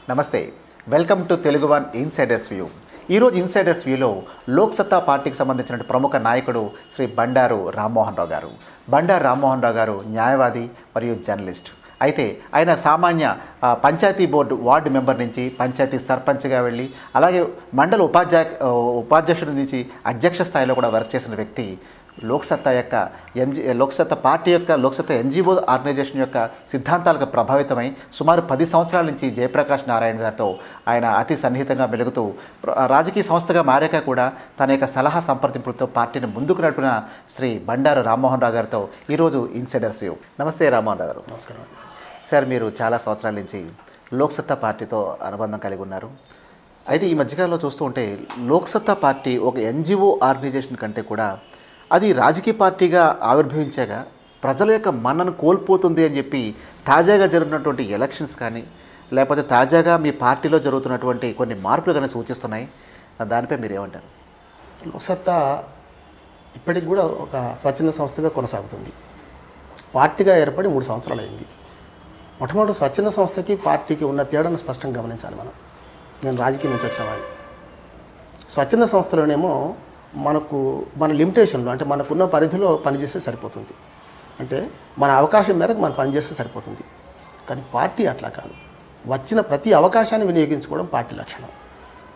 నమస్తే, welcome to Telugu one insiders view. ఈరోజు insiders వ్యూలో లోక్సత్తా పార్టీకి సంబంధించిన ప్రముఖ నాయకుడు శ్రీ బండారు రామ్మోహన్ రావు గారు. బండారు రామ్మోహన్ రావు గారు న్యాయవాది మరియు జర్నలిస్ట్. అయితే ఆయన సామాన్య పంచాయతీ బోర్డు వార్డు మెంబర్ నుంచి పంచాయతీ సర్పంచ్గా వెళ్ళి అలాగే మండల ఉపాధ్యక్షుడి నుంచి అధ్యక్ష స్థాయిలో కూడా వర్క్ చేసిన వ్యక్తి. లోక్సత్తా పార్టీ యొక్క లోక్సత్తా ఎన్జిఓ ఆర్గనైజేషన్ యొక్క సిద్ధాంతాలకు ప్రభావితమై సుమారు 10 సంవత్సరాల నుంచి జయప్రకాష్ నారాయణ గారితో ఆయన అతి సన్నిహితంగా మెలుగుతూ రాజకీయ సంస్థగా మారాక కూడా తన యొక్క సలహా సంప్రదింపులతో పార్టీని ముందుకు నడిపిన శ్రీ బండారు రామ్మోహన్ రావు గారితో ఈరోజు ఇన్సైడర్స్ వ్యూ. నమస్తే రామ్మోహన్ రావు గారు. నమస్కారం సార్, మీరు చాలా సంవత్సరాల నుంచి లోక్సత్తా పార్టీతో అనుబంధం కలిగి ఉన్నారు. అయితే ఈ మధ్యకాలంలో చూస్తూ ఉంటే లోక్సత్తా పార్టీ ఒక ఎన్జిఓ ఆర్గనైజేషన్ కంటే కూడా అది రాజకీయ పార్టీగా ఆవిర్భవించాక ప్రజల యొక్క మన్నను కోల్పోతుంది అని చెప్పి తాజాగా జరుగుతున్నటువంటి ఎలక్షన్స్ కానీ లేకపోతే తాజాగా మీ పార్టీలో జరుగుతున్నటువంటి కొన్ని మార్పులు కానీ సూచిస్తున్నాయి. దానిపై మీరు ఏమంటారు? లోక్సత్తా ఇప్పటికి కూడా ఒక స్వచ్ఛంద సంస్థగా కొనసాగుతుంది. పార్టీగా ఏర్పడి 3 సంవత్సరాలు అయింది. మొట్టమొదటి స్వచ్ఛంద సంస్థకి పార్టీకి ఉన్న తేడాను స్పష్టంగా గమనించాలి మనం. నేను రాజకీయం నుంచి వచ్చేవాడిని. స్వచ్ఛంద సంస్థలోనేమో మన లిమిటేషన్లో అంటే మనకున్న పరిధిలో పనిచేస్తే సరిపోతుంది, అంటే మన అవకాశం మేరకు మనం పనిచేస్తే సరిపోతుంది. కానీ పార్టీ అట్లా కాదు. వచ్చిన ప్రతి అవకాశాన్ని వినియోగించుకోవడం పార్టీ లక్షణం.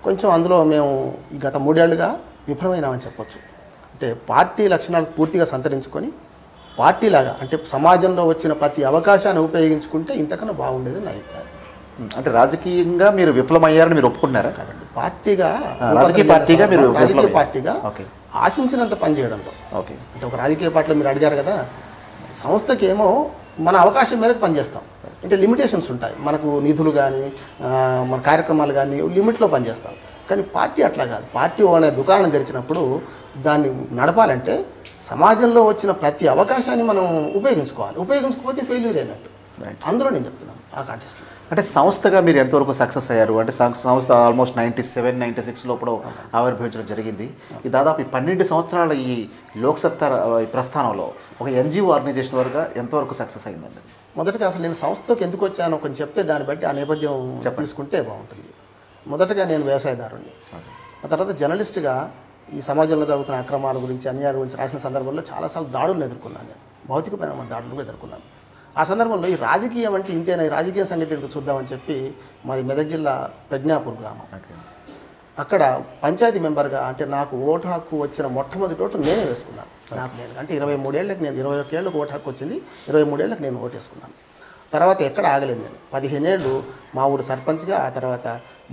కొంచెం అందులో మేము ఈ గత 3 ఏళ్లుగా విఫలమైనామని చెప్పొచ్చు. అంటే పార్టీ లక్షణాలు పూర్తిగా సంతరించుకొని పార్టీలాగా అంటే సమాజంలో వచ్చిన ప్రతి అవకాశాన్ని ఉపయోగించుకుంటే ఇంతకన్నా బాగుండేది నా అభిప్రాయం. అంటే రాజకీయంగా మీరు విఫలమయ్యారని మీరు ఒప్పుకున్నారా? కాదండి, పార్టీగా రాజకీయ పార్టీగా ఆశించినంత పని చేయడంలో. ఓకే, అంటే ఒక రాజకీయ పార్టీలో మీరు అడిగారు కదా, సంస్థకి ఏమో మన అవకాశం మేరకు పనిచేస్తాం. అంటే లిమిటేషన్స్ ఉంటాయి మనకు, నిధులు కానీ మన కార్యక్రమాలు కానీ లిమిట్లో పనిచేస్తాం. కానీ పార్టీ అట్లా కాదు. పార్టీ అనే దుకాణం తెరిచినప్పుడు దాన్ని నడపాలంటే సమాజంలో వచ్చిన ప్రతి అవకాశాన్ని మనం ఉపయోగించుకోకపోతే ఫెయిల్యూర్ అయినట్టు. అందులో నేను చెప్తున్నాను ఆ కాంటెస్ట్లో. అంటే సంస్థగా మీరు ఎంతవరకు సక్సెస్ అయ్యారు? అంటే సంస్థ ఆల్మోస్ట్ 97, 96 లోపల ఆవిర్భవించడం జరిగింది. ఈ దాదాపు 12 సంవత్సరాల ఈ లోక్సత్తా ప్రస్థానంలో ఒక ఎన్జిఓ ఆర్గనైజేషన్ వరకు ఎంతవరకు సక్సెస్ అయిందండి? మొదటగా అసలు నేను సంస్థకు ఎందుకు వచ్చానో కొంచెం చెప్తే దాన్ని బట్టి ఆ నేపథ్యం తీసుకుంటే బాగుంటుంది. మొదటగా నేను వ్యవసాయదారుని, ఆ తర్వాత జర్నలిస్ట్గా ఈ సమాజంలో జరుగుతున్న అక్రమాల గురించి, అన్యాయాల గురించి రాసిన సందర్భంలో చాలాసార్లు దాడులను ఎదుర్కొన్నాను. నేను భౌతికమైన దాడులను ఎదుర్కొన్నాను. ఆ సందర్భంలో ఈ రాజకీయం అంటే ఇంతేనా, ఈ రాజకీయ సంగతి ఎందుకు చూద్దామని చెప్పి మాది మెదక్ జిల్లా ప్రజ్ఞాపూర్ గ్రామం. అక్కడ పంచాయతీ మెంబర్గా అంటే నాకు ఓటు హక్కు వచ్చిన మొట్టమొదటి ఓటు నేనే వేసుకున్నాను. నేను అంటే 23 ఏళ్ళకి నేను 21 ఏళ్ళకి ఓటు హక్కు వచ్చింది, 23 ఏళ్ళకి నేను ఓటు వేసుకున్నాను. తర్వాత ఎక్కడ ఆగలేదు. నేను 15 ఏళ్ళు మా ఊరు సర్పంచ్గా, ఆ తర్వాత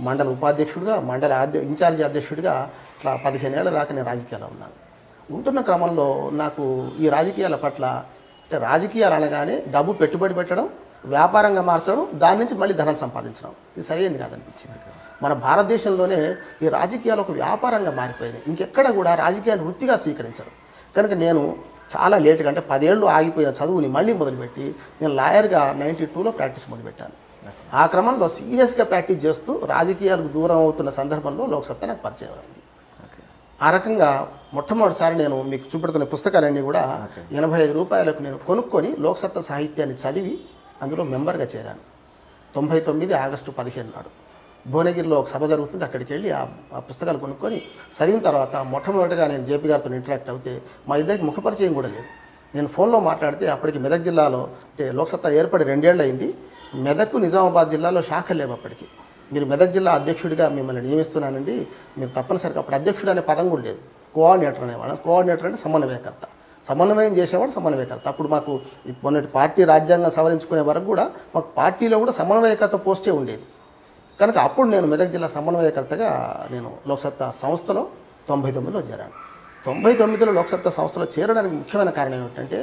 మండల ఉపాధ్యక్షుడిగా, మండల ఇన్ఛార్జి అధ్యక్షుడిగా ఇట్లా 15 ఏళ్ళ దాకా నేను రాజకీయాల్లో ఉన్నాను. ఉంటున్న క్రమంలో నాకు ఈ రాజకీయాల పట్ల అంటే రాజకీయాలు అనగానే డబ్బు పెట్టుబడి పెట్టడం, వ్యాపారంగా మార్చడం, దాని నుంచి మళ్ళీ ధనం సంపాదించడం, ఇది సరైనది కాదనిపించింది. మన భారతదేశంలోనే ఈ రాజకీయాలు ఒక వ్యాపారంగా మారిపోయినాయి. ఇంకెక్కడ కూడా రాజకీయాలు వృత్తిగా స్వీకరించరు. కనుక నేను చాలా లేటుగా అంటే 10 ఏళ్ళు ఆగిపోయిన చదువుని మళ్ళీ మొదలుపెట్టి నేను లాయర్గా 92లో ప్రాక్టీస్ మొదలుపెట్టాను. ఆ క్రమంలో సీరియస్గా ప్రాక్టీస్ చేస్తూ రాజకీయాలకు దూరం అవుతున్న సందర్భంలో లోక్సత్తా నాకు పరిచయం అయింది. ఆ రకంగా మొట్టమొదటిసారి నేను మీకు చూపెడుతున్న పుస్తకాలన్నీ కూడా 85 రూపాయలకు నేను కొనుక్కొని లోక్సత్తా సాహిత్యాన్ని చదివి అందులో మెంబర్గా చేరాను. 99 ఆగస్టు 15 నాడు భువనగిరిలో ఒక సభ జరుగుతుంటే అక్కడికి వెళ్ళి ఆ పుస్తకాలు కొనుక్కొని చదివిన తర్వాత మొట్టమొదటిగా నేను జేపీ గారితో ఇంటరాక్ట్ అవుతే మా ఇద్దరికి ముఖపరిచయం కూడా లేదు. నేను ఫోన్లో మాట్లాడితే అప్పటికి మెదక్ జిల్లాలో అంటే లోక్సత్తా ఏర్పడి 2 ఏళ్ళు అయింది. మెదక్ నిజామాబాద్ జిల్లాలో శాఖ లేవు అప్పటికి. మీరు మెదక్ జిల్లా అధ్యక్షుడిగా మిమ్మల్ని నియమిస్తున్నానండి, మీరు తప్పనిసరిగా అప్పుడు అధ్యక్షుడు అనే పదం కూడా లేదు, కోఆర్డినేటర్ అనేవాడు. కోఆర్డినేటర్ అంటే సమన్వయకర్త, సమన్వయం చేసేవాడు సమన్వయకర్త. అప్పుడు మాకు మొన్నటి పార్టీ రాజ్యాంగం సవరించుకునే వరకు కూడా మాకు పార్టీలో కూడా సమన్వయకర్త పోస్టే ఉండేది. కనుక అప్పుడు నేను మెదక్ జిల్లా సమన్వయకర్తగా నేను లోక్సత్తా సంస్థలో 99లో చేరాను. 99లో లోక్సత్తా సంస్థలో చేరడానికి ముఖ్యమైన కారణం ఏమిటంటే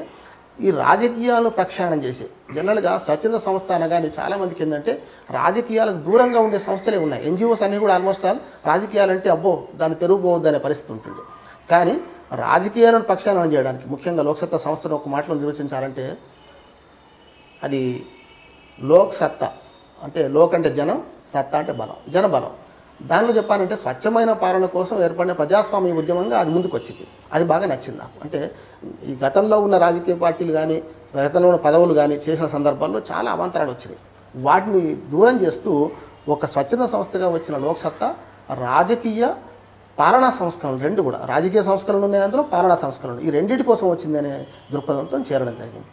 ఈ రాజకీయాలు ప్రక్షాళన చేసే జనరల్గా స్వచ్ఛంద సంస్థ అనగానే చాలామందికి ఏంటంటే రాజకీయాలకు దూరంగా ఉండే సంస్థలే ఉన్నాయి. ఎన్జిఓస్ అన్నీ కూడా ఆల్మోస్ట్ ఆల్ రాజకీయాలంటే అబ్బో దాన్ని తెరుగుపోవద్దు అనే పరిస్థితి ఉంటుంది. కానీ రాజకీయాలను ప్రక్షాళన చేయడానికి ముఖ్యంగా లోక్సత్తా సంస్థను ఒక మాటలో నిర్వచించాలంటే అది లోక్సత్తా అంటే లోక్ అంటే జనం, సత్తా అంటే బలం, జనబలం. దానిలో చెప్పాలంటే స్వచ్ఛమైన పాలన కోసం ఏర్పడిన ప్రజాస్వామ్య ఉద్యమంగా అది ముందుకు వచ్చింది. అది బాగా నచ్చింది నాకు. అంటే ఈ గతంలో ఉన్న రాజకీయ పార్టీలు కానీ గతంలో ఉన్న పదవులు కానీ చేసిన సందర్భాల్లో చాలా అవాంతరాలు వచ్చినాయి. వాటిని దూరం చేస్తూ ఒక స్వచ్ఛంద సంస్థగా వచ్చిన లోక్సత్తా రాజకీయ పాలనా సంస్కరణలు రెండు కూడా, రాజకీయ సంస్కరణలు ఉన్నాయి అందులో, పాలనా సంస్కరణలు, ఈ రెండింటి కోసం వచ్చిందనే దృక్పథంతో చేరడం జరిగింది.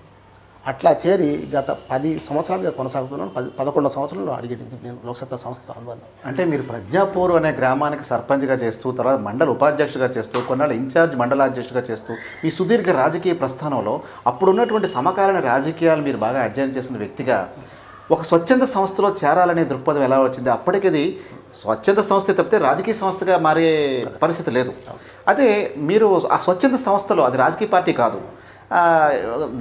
అట్లా చేరి గత 10 సంవత్సరాలుగా కొనసాగుతున్నాను. 11 సంవత్సరాలు అడిగింది నేను లోక్సత్తా సంస్థ అనుబంధం. అంటే మీరు ప్రజ్ఞాపూర్ అనే గ్రామానికి సర్పంచ్గా చేస్తూ, తర్వాత మండల ఉపాధ్యక్షుడిగా చేస్తూ, కొన్నాళ్ళు ఇన్ఛార్జ్ మండలాధ్యక్షుడిగా చేస్తూ, మీ సుదీర్ఘ రాజకీయ ప్రస్థానంలో అప్పుడున్నటువంటి సమకాలీన రాజకీయాలు మీరు బాగా అధ్యయనం చేసిన వ్యక్తిగా ఒక స్వచ్ఛంద సంస్థలో చేరాలనే దృక్పథం ఎలా వచ్చింది? అప్పటికది స్వచ్ఛంద సంస్థ తప్పితే రాజకీయ సంస్థగా మారే పరిస్థితి లేదు. అదే మీరు ఆ స్వచ్ఛంద సంస్థలో, అది రాజకీయ పార్టీ కాదు,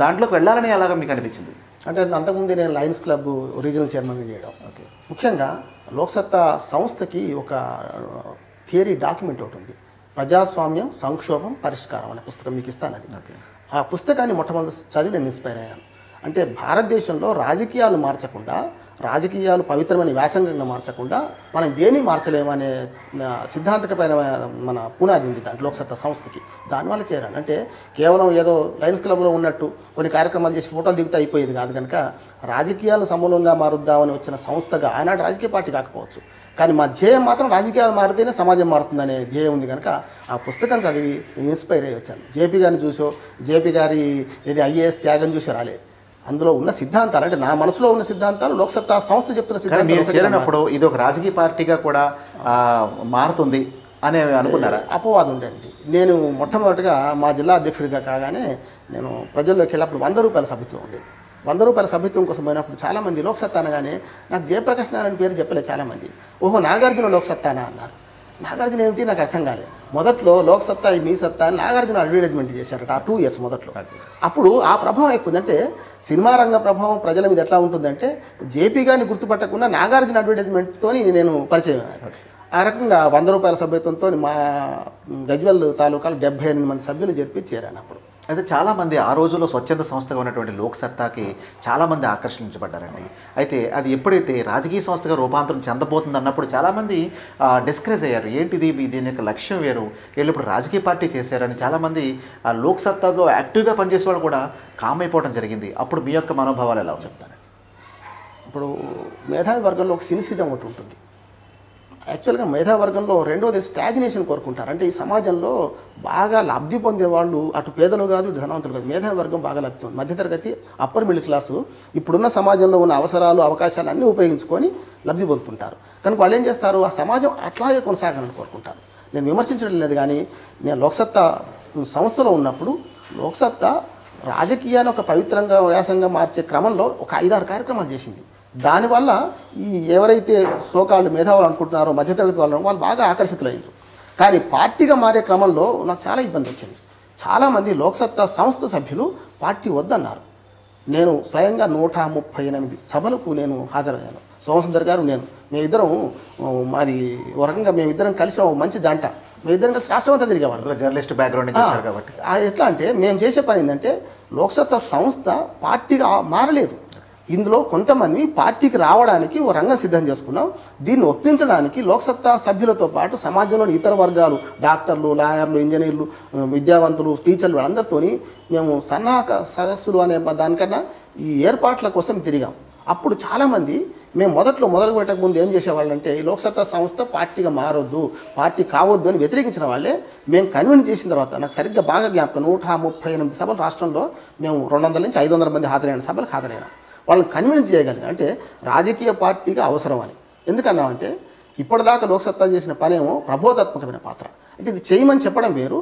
దాంట్లోకి వెళ్ళాలని ఎలాగా మీకు అనిపించింది? అంటే అంతకుముందు నేను లయన్స్ క్లబ్ రీజనల్ చైర్మన్గా చేయడం. ఓకే. ముఖ్యంగా లోక్సత్తా సంస్థకి ఒక థియరీ డాక్యుమెంట్ ఒకటి ఉంది, ప్రజాస్వామ్యం సంక్షోభం పరిష్కారం అనే పుస్తకం, మీకు ఇస్తాను అది. ఆ పుస్తకాన్ని మొట్టమొదటి చదివి నేను ఇన్స్పైర్ అయ్యాను. అంటే భారతదేశంలో రాజకీయాలు మార్చకుండా, రాజకీయాలు పవిత్రమైన వ్యాసంగంగా మార్చకుండా మనం దేన్ని మార్చలేమనే సిద్ధాంతకమైన మన పునాది ఉంది దాంట్లో లోక్సత్తా సంస్థకి. దానివల్ల చేరాను. అంటే కేవలం ఏదో లయన్స్ క్లబ్లో ఉన్నట్టు కొన్ని కార్యక్రమాలు చేసి ఫోటోలు దిగుతూ అయిపోయేది కాదు కనుక, రాజకీయాలు సమూలంగా మారుద్దామని వచ్చిన సంస్థగా, ఆనాడు రాజకీయ పార్టీ కాకపోవచ్చు కానీ మా ధ్యేయం మాత్రం రాజకీయాలు మారితేనే సమాజం మారుతుందనే ధ్యేయం ఉంది కనుక ఆ పుస్తకం చదివి ఇన్స్పైర్ అయ్యి వచ్చాను. జేపీ గారిని చూసో, జేపీ గారి ఏది ఐఏఎస్ త్యాగం చూసి రాలే. అందులో ఉన్న సిద్ధాంతాలు, అంటే నా మనసులో ఉన్న సిద్ధాంతాలు లోక్సత్తా సంస్థ చెప్తున్న సిద్ధాంతాలు. మీరు చేరినప్పుడు ఇది ఒక రాజకీయ పార్టీగా కూడా మారుతుంది అనే అనుకున్నారా? అపవాదం ఉండేది. నేను మొట్టమొదటిగా మా జిల్లా అధ్యక్షుడిగా కాగానే నేను ప్రజల్లోకి వెళ్ళినప్పుడు 100 రూపాయల సభ్యత్వం ఉండేది. 100 రూపాయల సభ్యత్వం కోసం పోయినప్పుడు చాలామంది లోక్సత్తా అనగానే నాకు జయప్రకాష్ నారాయణ పేరు చెప్పలేదు చాలామంది. ఓహో, నాగార్జున లోక్సత్తానా అన్నారు. నాగార్జున ఏమిటి నాకు అర్థం కాలేదు. మొదట్లో లోక్సత్తా మీ సత్తా అని నాగార్జున అడ్వర్టైజ్మెంట్ చేశారట ఆ 2 years మొదట్లో. అప్పుడు ఆ ప్రభావం ఎక్కువంటే, సినిమా రంగ ప్రభావం ప్రజల మీద ఎట్లా ఉంటుందంటే, జేపీ గారిని గుర్తుపట్టకుండా నాగార్జున అడ్వర్టైజ్మెంట్తో నేను పరిచయం అయ్యాను. ఆ రకంగా 100 రూపాయల సభ్యత్వంతో మా గజ్వెల్ తాలూకాలో 78 మంది సభ్యులు జరిపి చేరాను. అప్పుడు అయితే చాలామంది ఆ రోజుల్లో స్వచ్ఛంద సంస్థగా ఉన్నటువంటి లోక్సత్తాకి చాలామంది ఆకర్షించబడ్డారండి. అయితే అది ఎప్పుడైతే రాజకీయ సంస్థగా రూపాంతరం చెందబోతుంది అన్నప్పుడు చాలామంది డిస్కరేజ్ అయ్యారు. ఏంటిది, దీని యొక్క లక్ష్యం వేరు, వీళ్ళు ఇప్పుడు రాజకీయ పార్టీ చేశారని చాలామంది ఆ లోక్సత్తాలో యాక్టివ్గా పనిచేసే వాళ్ళు కూడా కామ్ అయిపోవడం జరిగింది. అప్పుడు మీ యొక్క మనోభావాలు ఎలా చెప్తారండి? ఇప్పుడు మేధావి వర్గంలో ఒక సినిసిజం ఒకటి ఉంటుంది. యాక్చువల్గా మేధావర్గంలో రెండోది స్టాగ్నేషన్ కోరుకుంటారు. అంటే ఈ సమాజంలో బాగా లబ్ధి పొందేవాళ్ళు అటు పేదలు కాదు, ధనవంతులు కాదు, మేధావర్గం బాగా లబ్ధి పొంది, మధ్యతరగతి అప్పర్ మిడిల్ క్లాసు ఇప్పుడున్న సమాజంలో ఉన్న అవసరాలు అవకాశాలు అన్నీ ఉపయోగించుకొని లబ్ధి పొందుతుంటారు. కనుక వాళ్ళు ఏం చేస్తారు, ఆ సమాజం అట్లాగే కొనసాగాలని కోరుకుంటారు. నేను విమర్శించడం లేదు, కానీ నేను లోక్సత్తా సంస్థలో ఉన్నప్పుడు లోక్సత్తా రాజకీయాన్ని ఒక పవిత్రంగా వ్యాసంగా మార్చే క్రమంలో ఒక 5-6 కార్యక్రమాలు చేసింది. దానివల్ల ఈ ఎవరైతే సోకాళ్ళు మేధావులు అనుకుంటున్నారో మధ్యతరగతి వాళ్ళు బాగా ఆకర్షితులయ్యారు. కానీ పార్టీగా మారే క్రమంలో నాకు చాలా ఇబ్బంది వచ్చింది. చాలామంది లోక్సత్తా సంస్థ సభ్యులు పార్టీ వద్దన్నారు. నేను స్వయంగా 138 సభలకు నేను హాజరయ్యాను. సోమసుందర్ గారు, మేమిద్దరం, మాది ఒక రకంగా మేమిద్దరం కలిసి మంచి జంట. మేమిద్దరం కలిసి రాష్ట్రం అంతా తిరిగేవాళ్ళం. జర్నలిస్ట్ బ్యాక్గ్రౌండ్ నుంచి వచ్చారు కాబట్టి ఎట్లా అంటే మేము చేసే పని ఏంటంటే, లోక్సత్తా సంస్థ పార్టీగా మారలేదు. ఇందులో కొంతమంది పార్టీకి రావడానికి ఓ రంగం సిద్ధం చేసుకున్నాం. దీన్ని ఒప్పించడానికి లోక్సత్తా సభ్యులతో పాటు సమాజంలోని ఇతర వర్గాలు, డాక్టర్లు, లాయర్లు, ఇంజనీర్లు, విద్యావంతులు, టీచర్లు అందరితో మేము సన్నాహక సదస్సులు అనే దానికన్నా ఈ ఏర్పాట్ల కోసం తిరిగాం. అప్పుడు చాలామంది మేము మొదలు పెట్టక ముందు ఏం చేసేవాళ్ళంటే, ఈ లోక్సత్తా సంస్థ పార్టీగా మారొద్దు, పార్టీ కావద్దు అని వ్యతిరేకించిన వాళ్ళే. మేము కన్విన్స్ చేసిన తర్వాత నాకు సరిగ్గా బాగా జ్ఞాపకం, 138 సభలు రాష్ట్రంలో మేము 200 నుంచి 500 మంది హాజరైన సభలకు హాజరైనాం. వాళ్ళని కన్విన్స్ చేయగలిగాం. అంటే రాజకీయ పార్టీగా అవసరం అని. ఎందుకన్నామంటే, ఇప్పటిదాకా లోక్సత్తా చేసిన పనేమో ప్రబోధాత్మకమైన పాత్ర. అంటే ఇది చేయమని చెప్పడం వేరు,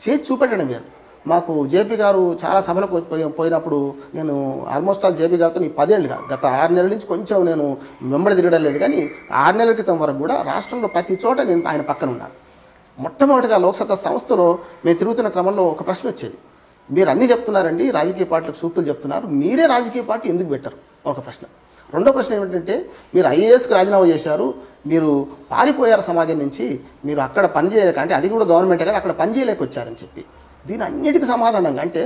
చేసి చూపెట్టడం వేరు. మాకు జేపీ గారు చాలా సభలకు పోయినప్పుడు నేను ఆల్మోస్ట్ జేపీ గారితో 10 ఏళ్ళుగా, గత 6 నెలల నుంచి కొంచెం నేను వెంబడి తిరగడం లేదు, కానీ 6 నెలల క్రితం వరకు కూడా రాష్ట్రంలో ప్రతి చోట నేను ఆయన పక్కన ఉన్నాను. మొట్టమొదటిగా లోక్సత్తా సంస్థలో మేము తిరుగుతున్న క్రమంలో ఒక ప్రశ్న వచ్చేది, మీరు అన్నీ చెప్తున్నారండి, రాజకీయ పార్టీలకు సూక్తులు చెప్తున్నారు, మీరే రాజకీయ పార్టీ ఎందుకు పెట్టరు? ఒక ప్రశ్న. రెండో ప్రశ్న ఏమిటంటే, మీరు ఐఏఎస్కి రాజీనామా చేశారు, మీరు పారిపోయారు సమాజం నుంచి, మీరు అక్కడ పనిచేయలేక, అంటే అది కూడా గవర్నమెంటే కదా, అక్కడ పనిచేయలేక వచ్చారని చెప్పి. దీని అన్నిటికీ సమాధానంగా, అంటే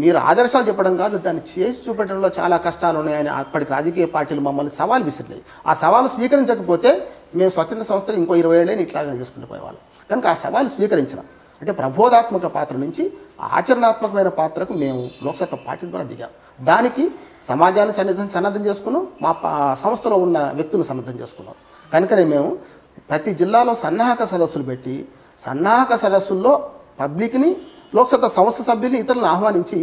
మీరు ఆదర్శాలు చెప్పడం కాదు, దాన్ని చేసి చూపెట్టడంలో చాలా కష్టాలు ఉన్నాయని అప్పటికి రాజకీయ పార్టీలు మమ్మల్ని సవాల్ విసిరినాయి. ఆ సవాలు స్వీకరించకపోతే మేము స్వచ్ఛంద సంస్థలు ఇంకో 20 ఏళ్ళని ఇట్లాగా చేసుకుంటూ పోయేవాళ్ళం. కనుక ఆ సవాలు స్వీకరించినాం. అంటే ప్రబోధాత్మక పాత్ర నుంచి ఆచరణాత్మకమైన పాత్రకు మేము లోక్సత్తా పార్టీని కూడా దిగాం. దానికి సమాజాన్ని సన్నద్ధం చేసుకున్నాం, మా సంస్థలో ఉన్న వ్యక్తులను సన్నద్ధం చేసుకున్నాం. కనుకనే మేము ప్రతి జిల్లాలో సన్నాహక సదస్సులు పెట్టి సన్నాహక సదస్సుల్లో పబ్లిక్ని లోక్సత్తా సంస్థ సభ్యుల్ని ఇతరులను ఆహ్వానించి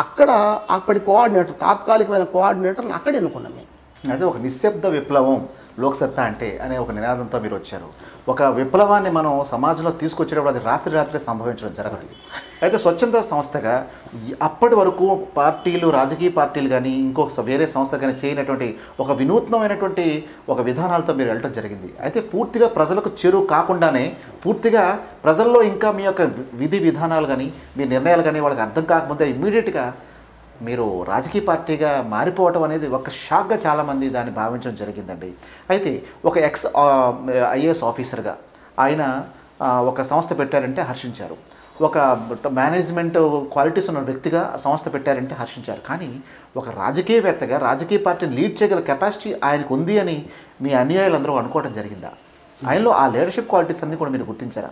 అక్కడ అప్పటి కోఆర్డినేటర్ తాత్కాలికమైన కోఆర్డినేటర్ని అక్కడ ఎన్నుకున్నాం మేము. అదే ఒక నిశ్శబ్ద విప్లవం లోక్సత్తా అంటే అనే ఒక నినాదంతో మీరు వచ్చారు. ఒక విప్లవాన్ని మనం సమాజంలో తీసుకొచ్చేటప్పుడు అది రాత్రి సంభవించడం జరగదు. అయితే స్వచ్ఛంద సంస్థగా అప్పటి వరకు పార్టీలు, రాజకీయ పార్టీలు కానీ ఇంకొక వేరే సంస్థ కానీ చేయనటువంటి ఒక వినూత్నమైనటువంటి ఒక విధానాలతో మీరు వెళ్ళటం జరిగింది. అయితే పూర్తిగా ప్రజలకు చేరువ కాకుండానే పూర్తిగా ప్రజల్లో ఇంకా మీ యొక్క విధి విధానాలు కానీ మీ నిర్ణయాలు కానీ వాళ్ళకి అర్థం కాకముందే ఇమ్మీడియట్గా మీరు రాజకీయ పార్టీగా మారిపోవటం అనేది ఒక షాక్గా చాలామంది దాన్ని భావించడం జరిగిందండి. అయితే ఒక ఐఏఎస్ ఆఫీసర్గా ఆయన ఒక సంస్థ పెట్టారంటే హర్షించారు. ఒక మేనేజ్మెంట్ క్వాలిటీస్ ఉన్న వ్యక్తిగా సంస్థ పెట్టారంటే హర్షించారు. కానీ ఒక రాజకీయవేత్తగా రాజకీయ పార్టీని లీడ్ చేయగల కెపాసిటీ ఆయనకు ఉంది అని మీ అనుయాయులందరూ అనుకోవడం జరిగిందా? ఆయనలో ఆ లీడర్షిప్ క్వాలిటీస్ అన్నీ కూడా మీరు గుర్తించారా?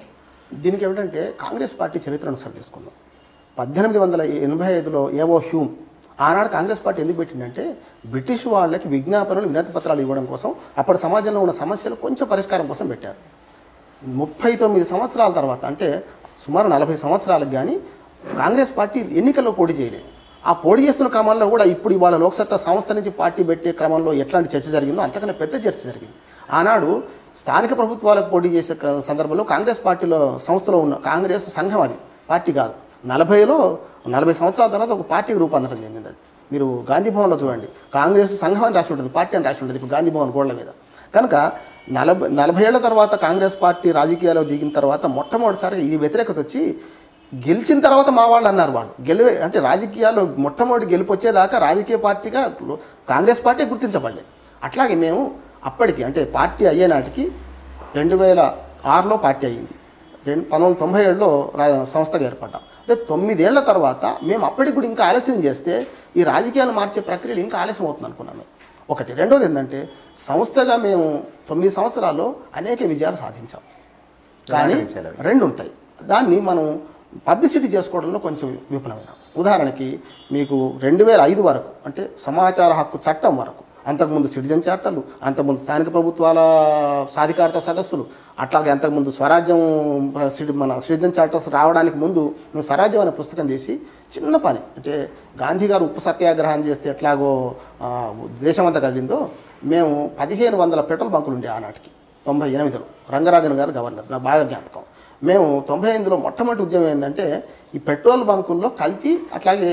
దీనికి ఏమిటంటే కాంగ్రెస్ పార్టీ చరిత్రను ఒకసారి తీసుకుందాం. 1885లో ఏవో హ్యూమ్ ఆనాడు కాంగ్రెస్ పార్టీ ఎందుకు పెట్టిందంటే బ్రిటిష్ వాళ్ళకి విజ్ఞాపనలు, వినతి పత్రాలు ఇవ్వడం కోసం, అప్పటి సమాజంలో ఉన్న సమస్యలు కొంచెం పరిష్కారం కోసం పెట్టారు. 39 సంవత్సరాల తర్వాత అంటే సుమారు 40 సంవత్సరాలకు కానీ కాంగ్రెస్ పార్టీ ఎన్నికల్లో పోటీ చేయలేదు. ఆ పోటీ చేస్తున్న క్రమంలో కూడా ఇప్పుడు ఇవాళ లోక్సత్తా సంస్థ నుంచి పార్టీ పెట్టే క్రమంలో ఎట్లాంటి చర్చ జరిగిందో అంతకన్నా పెద్ద చర్చ జరిగింది. ఆనాడు స్థానిక ప్రభుత్వాలకు పోటీ చేసే సందర్భంలో కాంగ్రెస్ పార్టీలో సంస్థలో ఉన్న కాంగ్రెస్ సంఘం, అది పార్టీ కాదు. 40 సంవత్సరాల తర్వాత ఒక పార్టీకి రూపాంతరం చెందింది. అది మీరు గాంధీ భవన్లో చూడండి, కాంగ్రెస్ సంఘం అని రాసి ఉంటుంది, పార్టీ అని రాసి ఉంటుంది ఇప్పుడు గాంధీ భవన్ గోడల మీద. కనుక 40 ఏళ్ల తర్వాత కాంగ్రెస్ పార్టీ రాజకీయాల్లో దిగిన తర్వాత మొట్టమొదటిసారి ఈ వ్యతిరేకత వచ్చి గెలిచిన తర్వాత మా వాళ్ళు అన్నారు, వాళ్ళు అంటే రాజకీయాల్లో మొట్టమొదటి గెలుపు వచ్చేదాకా రాజకీయ పార్టీగా కాంగ్రెస్ పార్టీ గుర్తించబడలేదు. అట్లాగే మేము అప్పటికి అంటే పార్టీ అయ్యే నాటికి 2006లో పార్టీ అయ్యింది, 1997లో సంస్థగా ఏర్పడ్డాం. అంటే 9 ఏళ్ల తర్వాత మేము అప్పటికి కూడా ఇంకా ఆలస్యం చేస్తే ఈ రాజకీయాలు మార్చే ప్రక్రియలు ఇంకా ఆలస్యం అవుతుంది అనుకున్నాను. ఒకటి. రెండోది ఏంటంటే సంస్థగా మేము 9 సంవత్సరాల్లో అనేక విజయాలు సాధించాం. కానీ 2 ఉంటాయి, దాన్ని మనం పబ్లిసిటీ చేసుకోవడంలో కొంచెం విఫలమైన. ఉదాహరణకి మీకు 2005 వరకు అంటే సమాచార హక్కు చట్టం వరకు, అంతకుముందు సిటిజన్ చార్టర్లు, అంతకుముందు స్థానిక ప్రభుత్వాల సాధికారత సదస్సులు, అట్లాగే అంతకుముందు స్వరాజ్యం మన సిటిజన్ చార్టర్స్ రావడానికి ముందు మేము స్వరాజ్యం అనే పుస్తకం తీసి చిన్న పని అంటే గాంధీ గారు ఉప్పు సత్యాగ్రహం చేస్తే ఎట్లాగో దేశమంతా కదిలిందో మేము 1500 పెట్రోల్ బంకులు ఉండే ఆనాటికి 98లో రంగరాజన్ గారు గవర్నర్, నా బాగా జ్ఞాపకం. మేము 98లో మొట్టమొదటి ఉద్యమం ఏంటంటే ఈ పెట్రోల్ బంకుల్లో కల్తీ, అట్లాగే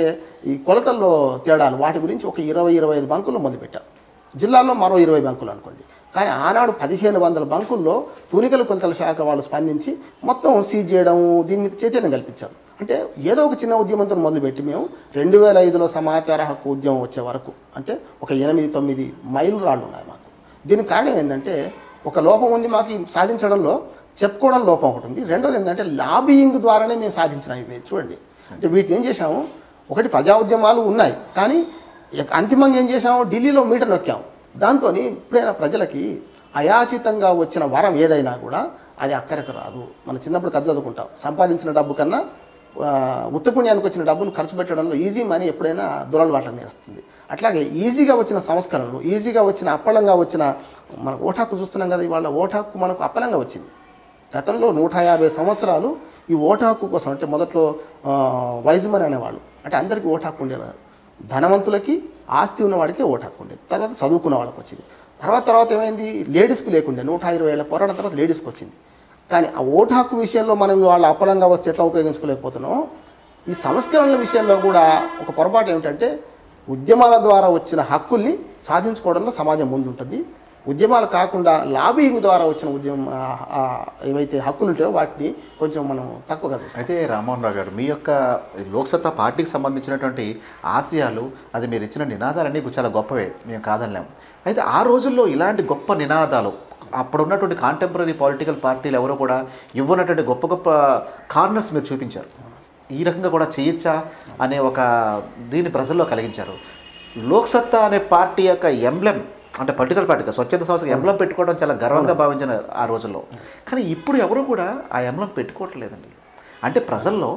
ఈ కొలతల్లో తేడాలు, వాటి గురించి ఒక 20-25 బంకుల్లో మొదలుపెట్టాం. జిల్లాల్లో మరో 20 బంకులు అనుకోండి. కానీ ఆనాడు 1500 బంకుల్లో తూనికల కొలతల శాఖ వాళ్ళు స్పందించి మొత్తం సీజ్ చేయడం, దీని మీద చైతన్యం కల్పించారు. అంటే ఏదో ఒక చిన్న ఉద్యమంతో మొదలుపెట్టి మేము 2005లో సమాచార హక్కు ఉద్యమం వచ్చే వరకు అంటే ఒక 8-9 మైలు రాళ్ళు ఉన్నాయి మాకు. దీనికి కారణం ఏంటంటే ఒక లోపం ఉంది మాకు సాధించడంలో, చెప్పుకోవడం లోపం ఒకటి ఉంది. రెండోది ఏంటంటే లాబియింగ్ ద్వారానే మేము సాధించినాం. ఇవి చూడండి, అంటే వీటిని ఏం చేశాము, ఒకటి ప్రజా ఉద్యమాలు ఉన్నాయి, కానీ అంతిమంగా ఏం చేసాము, ఢిల్లీలో మీటర్ నొక్కాము. దాంతో ఇప్పుడైనా ప్రజలకి అయాచితంగా వచ్చిన వరం ఏదైనా కూడా అది అక్కడికి రాదు. మనం చిన్నప్పుడు కథ చదువుకుంటాం, సంపాదించిన డబ్బు కన్నా ఉత్తపుణ్యానికి వచ్చిన డబ్బును ఖర్చు పెట్టడంలో ఈజీ మనీ ఎప్పుడైనా దురలవాట్లకు నేర్స్తుంది. అట్లాగే ఈజీగా వచ్చిన సంస్కరణలు, ఈజీగా వచ్చిన అప్పలంగా వచ్చిన మనకు ఓటాకు చూస్తున్నాం కదా, ఇవాళ ఓటాకు మనకు అప్పలంగా వచ్చింది. గతంలో 150 సంవత్సరాలు ఈ ఓటాకు కోసం అంటే మొదట్లో వైజ్మన్ అనేవాళ్ళు, అంటే అందరికీ ఓటాకు ఉండేది. ధనవంతులకి ఆస్తి ఉన్నవాడికి ఓటాకు ఉండేది, తర్వాత చదువుకున్న వాళ్ళకి వచ్చింది. తర్వాత ఏమైంది, లేడీస్కి లేకుండే. 120 ఏళ్ళ పోరాటం తర్వాత లేడీస్కి వచ్చింది. కానీ ఆ ఓటు హక్కు విషయంలో మనం వాళ్ళ అప్పలంగా వస్తే ఎట్లా ఉపయోగించుకోలేకపోతున్నాం, ఈ సంస్కరణల విషయంలో కూడా ఒక పొరపాటు ఏమిటంటే ఉద్యమాల ద్వారా వచ్చిన హక్కుల్ని సాధించుకోవడంలో సమాజం ముందుంటుంది. ఉద్యమాలు కాకుండా లాబింగ్ ద్వారా వచ్చిన ఉద్యమం ఏవైతే హక్కులు ఉంటాయో వాటిని కొంచెం మనం తక్కువగా చూస్తాం. అయితే రామ్మోహన్ రావు గారు, మీ యొక్క లోక్సత్తా పార్టీకి సంబంధించినటువంటి ఆశయాలు, అది మీరు ఇచ్చిన నినాదాలన్నీ చాలా గొప్పవే, మేము కాదనలేము. అయితే ఆ రోజుల్లో ఇలాంటి గొప్ప నినాదాలు అప్పుడున్నటువంటి కాంటెంపరీ పొలిటికల్ పార్టీలు ఎవరో కూడా ఇవ్వనటువంటి గొప్ప గొప్ప కార్నర్స్ మీరు చూపించారు. ఈ రకంగా కూడా చేయొచ్చా అనే ఒక దీన్ని ప్రజల్లో కలిగించారు. లోక్సత్తా అనే పార్టీ యొక్క ఎంబ్లెమ్ అంటే పొలిటికల్ పార్టీగా స్వచ్ఛంద సంస్థకి ఎంబ్లం పెట్టుకోవడం చాలా గర్వంగా భావించిన ఆ రోజుల్లో. కానీ ఇప్పుడు ఎవరు కూడా ఆ ఎంబ్లం పెట్టుకోవట్లేదండి. అంటే ప్రజల్లో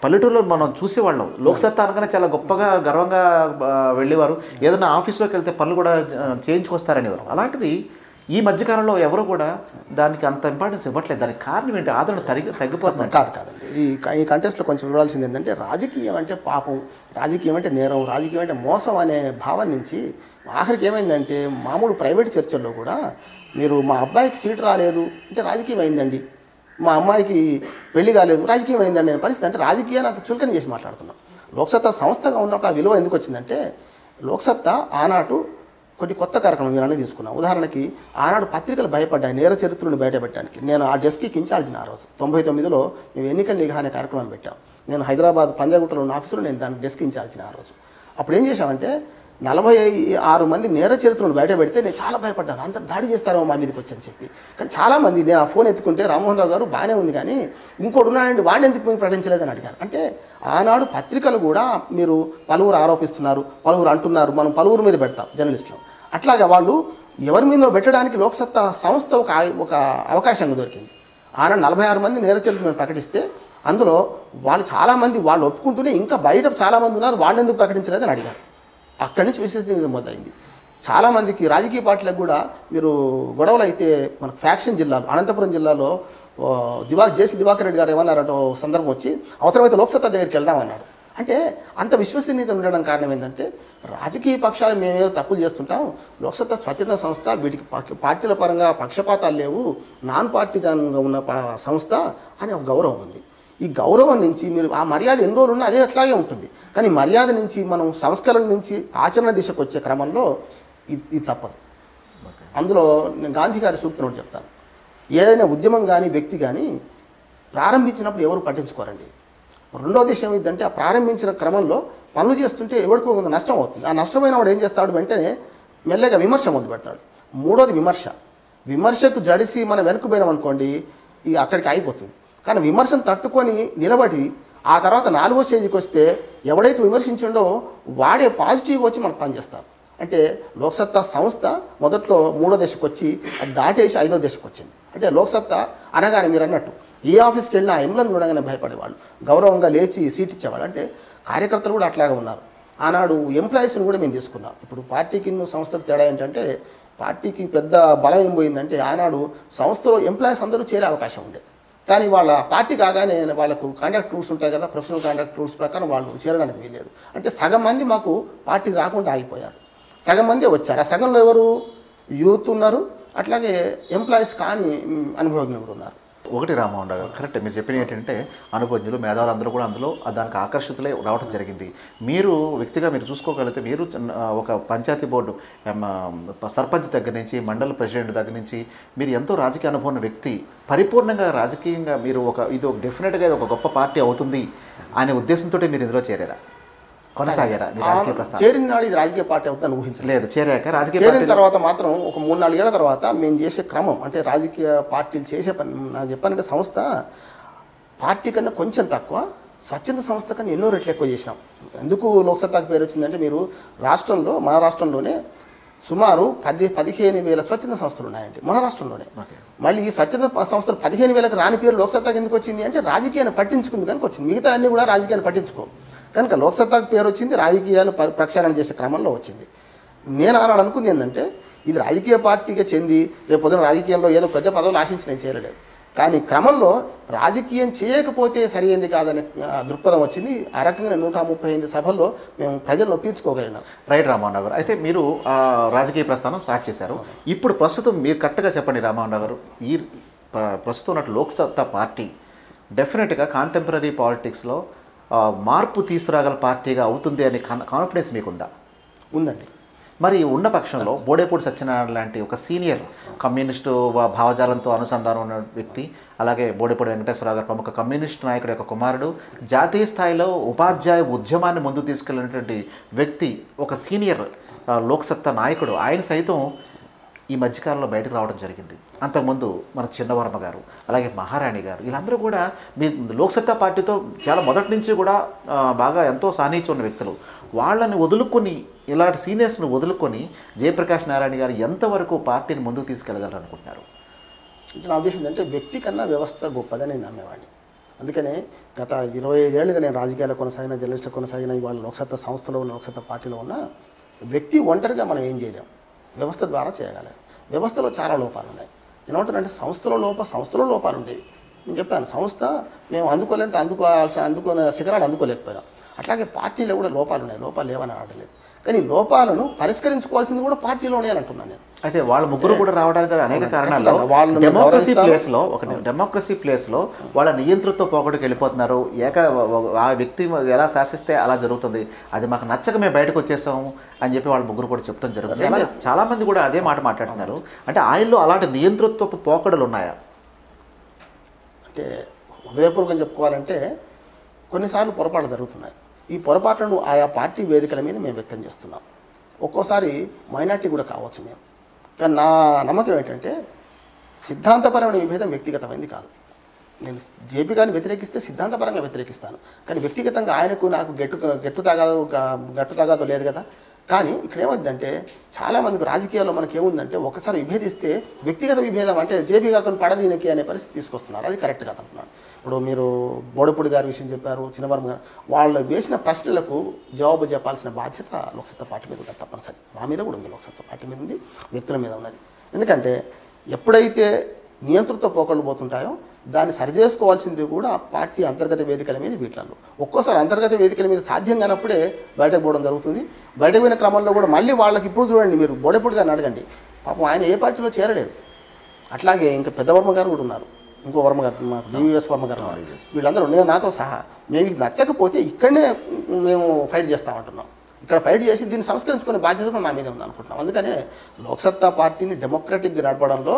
పల్లెటూరులో మనం చూసేవాళ్ళం, లోక్సత్తా అనగానే చాలా గొప్పగా గర్వంగా వెళ్ళేవారు. ఏదైనా ఆఫీస్లోకి వెళ్తే పనులు కూడా చేయించుకొస్తారనేవారు. అలాంటిది ఈ మధ్యకాలంలో ఎవరు కూడా దానికి అంత ఇంపార్టెన్స్ ఇవ్వట్లేదు. దానికి కారణం ఏంటి? ఆదరణ తగ్గిపోతుంది. కాదండి. ఈ కంటెస్ట్లో కొంచెం చూడాల్సింది ఏంటంటే రాజకీయం అంటే పాపం, రాజకీయం అంటే నేరం, రాజకీయం అంటే మోసం అనే భావం నుంచి ఆఖరికి ఏమైందంటే మామూలు ప్రైవేట్ చర్చల్లో కూడా మీరు మా అబ్బాయికి సీట్ రాలేదు అంటే రాజకీయం అయిందండి, మా అమ్మాయికి పెళ్లి కాలేదు రాజకీయం అయిందండి అనే పరిస్థితి. అంటే రాజకీయాన్ని అంత చులకన చేసి మాట్లాడుతున్నాం. లోక్సత్తా సంస్థగా ఉన్నప్పుడు ఆ విలువ ఎందుకు వచ్చిందంటే లోక్సత్తా ఆనాడు కొన్ని కొత్త కార్యక్రమం మీరు అనేది తీసుకున్నాం. ఉదాహరణకి ఆనాడు పత్రికలు భయపడ్డాయి నేర చరిత్రను బయటపెట్టడానికి. నేను ఆ డెస్క్కి ఇన్ఛార్జిని ఆ రోజు 99లో మేము ఎన్నికల నిఘా అనే కార్యక్రమం పెట్టాం. నేను హైదరాబాద్ పంజాగుట్టలో ఉన్న ఆఫీసులో నేను దాని డెస్క్ ఇన్ఛార్జిని ఆ రోజు. అప్పుడు ఏం చేశామంటే 46 మంది నేర చరిత్రను బయట పెడితే నేను చాలా భయపడ్డాను, అందరు దాడి చేస్తారో మా మీదకి వచ్చని చెప్పి. కానీ చాలామంది నేను ఆ ఫోన్ ఎత్తుకుంటే రామ్మోహన్ రావు గారు బాగానే ఉంది కానీ ఇంకోటి ఉన్నాడండి వాడిని ఎందుకు మేము ప్రకటించలేదని అడిగారు. అంటే ఆనాడు పత్రికలు కూడా మీరు పలువురు ఆరోపిస్తున్నారు, పలువురు అంటున్నారు, మనం పలువురు మీద పెడతాం జర్నలిస్టులు. అట్లాగా వాళ్ళు ఎవరి మీద పెట్టడానికి లోక్సత్తా సంస్థ ఒక అవకాశంగా దొరికింది. ఆనాడు 46 మంది నేర చరిత్ర మేము ప్రకటిస్తే అందులో వాళ్ళు చాలామంది వాళ్ళు ఒప్పుకుంటూనే ఇంకా బయట చాలామంది ఉన్నారు, వాళ్ళు ఎందుకు ప్రకటించలేదని అడిగారు. అక్కడి నుంచి విశ్వసనీయత మొదలైంది. చాలామందికి రాజకీయ పార్టీలకు కూడా మీరు గొడవలు అయితే మన ఫ్యాక్షన్ జిల్లాలో అనంతపురం జిల్లాలో జేసీ దివాకర్ రెడ్డి గారు ఏమన్నారంటే సందర్భం వచ్చి అవసరమైతే లోక్సత్తా దగ్గరికి వెళ్దామన్నారు. అంటే అంత విశ్వసనీయత ఉండడం కారణం ఏంటంటే రాజకీయ పక్షాలు మేమేదో తప్పులు చేస్తుంటాం, లోక్సత్తా స్వచ్ఛంద సంస్థ, వీటికి పార్టీల పరంగా పక్షపాతాలు లేవు, నాన్ పార్టీదానంగా ఉన్న సంస్థ అనే ఒక గౌరవం ఉంది. ఈ గౌరవం నుంచి మీరు ఆ మర్యాద ఎన్ని రోజులు ఉన్నా అదే అట్లాగే ఉంటుంది. కానీ మర్యాద నుంచి మనం సంస్కరణ నుంచి ఆచరణ దిశకు వచ్చే క్రమంలో ఇది తప్పదు. అందులో నేను గాంధీ గారి సూక్తిని ఒకటి చెప్తాను. ఏదైనా ఉద్యమం కానీ వ్యక్తి కానీ ప్రారంభించినప్పుడు ఎవరు పట్టించుకోరండి. రెండో విషయం ఏంటంటే ఆ ప్రారంభించిన క్రమంలో పనులు చేస్తుంటే ఎవరికో కొంత నష్టం అవుతుంది. ఆ నష్టమైన వాడు ఏం చేస్తాడు, వెంటనే మెల్లగా విమర్శ మొదలు పెడతాడు. మూడోది విమర్శకు జడిసి మనం వెనుకపోయినాం అనుకోండి ఇక అక్కడికి అయిపోతుంది. కానీ విమర్శను తట్టుకొని నిలబడి ఆ తర్వాత 4వ స్టేజ్కి వస్తే ఎవడైతే విమర్శించిండో వాడే పాజిటివ్గా వచ్చి మనకు పనిచేస్తారు. అంటే లోక్సత్తా సంస్థ మొదట్లో 3వ దశకు వచ్చి అది దాటేసి 5వ దశకు వచ్చింది. అంటే లోక్సత్తా అనగానే మీరు అన్నట్టు ఏ ఆఫీస్కి వెళ్ళినా ఎంబ్లం చూడగానే భయపడేవాళ్ళు, గౌరవంగా లేచి సీట్ ఇచ్చేవాళ్ళు. అంటే కార్యకర్తలు కూడా అట్లాగే ఉన్నారు. ఆనాడు ఎంప్లాయీస్ని కూడా మేము తీసుకున్నాం. ఇప్పుడు పార్టీకి సంస్థకు తేడా ఏంటంటే పార్టీకి పెద్ద బలం ఏం పోయిందంటే ఆనాడు సంస్థలో ఎంప్లాయీస్ అందరూ చేరే అవకాశం ఉండే. కానీ వాళ్ళ పార్టీ కాగానే వాళ్ళకు కాంట్రాక్ట్ రూల్స్ ఉంటాయి కదా, ప్రొఫెషనల్ కాంట్రాక్ట్ రూల్స్ ప్రకారం వాళ్ళు చేరడానికి వీల్లేదు. అంటే సగం మంది మాకు పార్టీకి రాకుండా ఆగిపోయారు, సగం మందే వచ్చారు. ఆ సగంలో ఎవరు యూత్ ఉన్నారు, అట్లాగే ఎంప్లాయీస్ కానీ అనుభవజ్ఞులు ఉన్నారు. ఒకటి రామ్మోహన్ రావు గారు కరెక్ట్ మీరు చెప్పిన ఏంటంటే అనుభవజ్ఞులు మేధావులు అందరూ కూడా అందులో దానికి ఆకర్షితులై రావడం జరిగింది. మీరు వ్యక్తిగా మీరు చూసుకోగలిగితే మీరు ఒక పంచాయతీ బోర్డు సర్పంచ్ దగ్గర నుంచి మండల ప్రెసిడెంట్ దగ్గర నుంచి మీరు ఎంతో రాజకీయ అనుభవం ఉన్న వ్యక్తి, పరిపూర్ణంగా రాజకీయంగా మీరు ఇది డెఫినెట్గా ఇది ఒక గొప్ప పార్టీ అవుతుంది అనే ఉద్దేశంతో మీరు ఇందులో చేరారా, కొనసాగారా మీ రాజకీయ ప్రస్థానం? చేరిన నాడు ఇది రాజకీయ పార్టీ అవుతుందని ఊహించలేదు. చేరాక చేరిన తర్వాత మాత్రం ఒక 3-4 ఏళ్ల తర్వాత మేము చేసే క్రమం అంటే రాజకీయ పార్టీలు చేసే పని నాకు చెప్పానంటే సంస్థ పార్టీ కన్నా కొంచెం తక్కువ, స్వచ్ఛంద సంస్థ కన్నా ఎన్నో రెట్లు ఎక్కువ చేసినాం. ఎందుకు లోక్సత్తాకు పేరు వచ్చిందంటే మీరు రాష్ట్రంలో మన రాష్ట్రంలోనే సుమారు 15,000 స్వచ్ఛంద సంస్థలు ఉన్నాయండి మన రాష్ట్రంలోనే. మళ్ళీ ఈ స్వచ్ఛంద సంస్థలు 15,000కి రాని పేరు లోక్సత్తాకు ఎందుకు వచ్చింది అంటే రాజకీయాన్ని పట్టించుకుంది కనుక వచ్చింది. మిగతా అన్నీ కూడా రాజకీయాన్ని పట్టించుకో కనుక లోక్సత్తాకు పేరు వచ్చింది, రాజకీయాలు ప్రక్షాళన చేసే క్రమంలో వచ్చింది. నేను ఆనాడు అనుకుంది ఏంటంటే ఇది రాజకీయ పార్టీగా చెంది రేపు పొద్దున రాజకీయంలో ఏదో పెద్ద పదవులు ఆశించి నేను చేయలేదు. కానీ క్రమంలో రాజకీయం చేయకపోతే సరైనది కాదనే దృక్పథం వచ్చింది. ఆ రకంగా 138 సభల్లో మేము ప్రజలను ఒప్పించుకోగలిగినాం. రైట్ రామ్మోహన్ రావు గారు, అయితే మీరు రాజకీయ ప్రస్థానం స్టార్ట్ చేశారు. ఇప్పుడు ప్రస్తుతం మీరు కరెక్ట్గా చెప్పండి రామ్మోహన్ రావు గారు, ఈ ప్రస్తుతం ఉన్నట్టు లోక్సత్తా పార్టీ డెఫినెట్గా కాంటెంపరీ పాలిటిక్స్లో మార్పు తీసుకురాగల పార్టీగా అవుతుంది అనే కాన్ఫిడెన్స్ మీకుందా? ఉందండి. మరి ఉన్న పక్షంలో బోడేపూడి సత్యనారాయణ లాంటి ఒక సీనియర్ కమ్యూనిస్టు భావజాలంతో అనుసంధానం ఉన్న వ్యక్తి, అలాగే బోడేపూడి వెంకటేశ్వరరావు గారు ప్రముఖ కమ్యూనిస్టు నాయకుడు యొక్క కుమారుడు, జాతీయ స్థాయిలో ఉపాధ్యాయ ఉద్యమాన్ని ముందుకు తీసుకెళ్ళినటువంటి వ్యక్తి, ఒక సీనియర్ లోక్సత్తా నాయకుడు, ఆయన సైతం ఈ మధ్యకాలంలో బయటకు రావడం జరిగింది. అంతకుముందు మన చిన్నవర్మ గారు, అలాగే మహారాణి గారు, వీళ్ళందరూ కూడా మీ లోక్సత్తా పార్టీతో చాలా మొదటి నుంచి కూడా బాగా ఎంతో సాన్నిహిత్యం ఉన్న వ్యక్తులు. వాళ్ళని వదులుకొని ఇలాంటి సీనియర్స్ను వదులుకొని జయప్రకాష్ నారాయణ గారు ఎంతవరకు పార్టీని ముందుకు తీసుకెళ్ళగలరు అనుకుంటున్నారు? నా ఉద్దేశం ఏంటంటే వ్యక్తి కన్నా వ్యవస్థ గొప్పదని నేను నమ్మేవాడిని. అందుకనే గత 25 ఏళ్ళుగా నేను రాజకీయాల్లో కొనసాగిన, జర్నలిస్టులు కొనసాగిన, ఇవాళ లోక్సత్తా సంస్థలో ఉన్న, లోక్సత్తా పార్టీలో ఉన్న వ్యక్తి ఒంటరిగా మనం ఏం చేయలేం, వ్యవస్థ ద్వారా చేయగలం. వ్యవస్థలో చాలా లోపాలు ఉన్నాయి. ఏమంటారంటే సంస్థలో లోపాలు ఉండేవి. నేను చెప్పాను, సంస్థ మేము అందుకునే శిఖరాలు అందుకోలేకపోయినాం. అట్లాగే పార్టీలో కూడా లోపాలు ఉన్నాయి. లోపాలు లేవని అనట్లేదు, కానీ లోపాలను పరిష్కరించుకోవాల్సింది కూడా పార్టీలోనే అని అంటున్నాను నేను. అయితే వాళ్ళ ముగ్గురు కూడా రావడానికి అనేక కారణాలు. డెమోక్రసీ ప్లేస్లో వాళ్ళ నియంతృత్వ పోకడికి వెళ్ళిపోతున్నారు. ఆ వ్యక్తి ఎలా శాసిస్తే అలా జరుగుతుంది, అది మాకు నచ్చక మేము బయటకు వచ్చేసాము అని చెప్పి వాళ్ళ ముగ్గురు కూడా చెప్తాం జరుగుతుంది. అలాగే చాలామంది కూడా అదే మాట మాట్లాడుతున్నారు. అంటే ఆయనలో అలాంటి నియంతృత్వపు పోకడలు ఉన్నాయా? అంటే హృదయపూర్వకం చెప్పుకోవాలంటే కొన్నిసార్లు పొరపాటు జరుగుతున్నాయి. ఈ పొరపాట్లను ఆయా పార్టీ వేదికల మీద మేము వ్యక్తం చేస్తున్నాం. ఒక్కోసారి మైనార్టీ కూడా కావచ్చు మేము. కానీ నా నమ్మకం ఏంటంటే సిద్ధాంతపరమైన విభేదం వ్యక్తిగతమైంది కాదు. నేను జేపీ గారిని వ్యతిరేకిస్తే సిద్ధాంతపరంగా వ్యతిరేకిస్తాను, కానీ వ్యక్తిగతంగా ఆయనకు నాకు గట్టు తాగాదో లేదు కదా. కానీ ఇక్కడ ఏమైందంటే చాలామందికి రాజకీయాల్లో మనకి ఏముందంటే ఒకసారి విభేదిస్తే వ్యక్తిగత విభేదం అంటే జేపీ గారితో పడదీనకి అనే పరిస్థితి తీసుకొస్తున్నారు. అది కరెక్ట్ కాదంటున్నాను. ఇప్పుడు మీరు బోడపూడి గారి విషయం చెప్పారు, చిన్నవరం గారు, వాళ్ళు వేసిన ప్రశ్నలకు జవాబు చెప్పాల్సిన బాధ్యత లోక్సత్తా పార్టీ మీద ఉంటుంది తప్పనిసరి. మా మీద కూడా ఉంది, లోక్సత్తా పార్టీ మీద ఉంది, వ్యక్తుల మీద ఉన్నది. ఎందుకంటే ఎప్పుడైతే నియంతృత్వ పోకళ్ళు పోతుంటాయో దాన్ని సరిచేసుకోవాల్సింది కూడా పార్టీ అంతర్గత వేదికల మీద వీటిల్లో. ఒక్కోసారి అంతర్గత వేదికల మీద సాధ్యం కానప్పుడే బయటకు పోవడం జరుగుతుంది. బయటకు పోయిన క్రమంలో కూడా మళ్ళీ వాళ్ళకి ఇప్పుడు చూడండి, మీరు బోడపూడి గారిని అడగండి, పాపం ఆయన ఏ పార్టీలో చేరలేదు. అట్లాగే ఇంకా పెద్ద వర్మ గారు కూడా ఉన్నారు, ఇంకో వర్మ గారు, మా డివిఎస్ వర్మ గారు ఉన్నారు. వీళ్ళందరూ నేను నాతో సహా మేము ఇది నచ్చకపోతే ఇక్కడనే మేము ఫైట్ చేస్తామంటున్నాం. ఇక్కడ ఫైట్ చేసి దీన్ని సంస్కరించుకునే బాధ్యత కూడా మా మీద ఉంది అనుకుంటున్నాం. అందుకనే లోక్సత్తా పార్టీని డెమోక్రటిక్గా నడపడంలో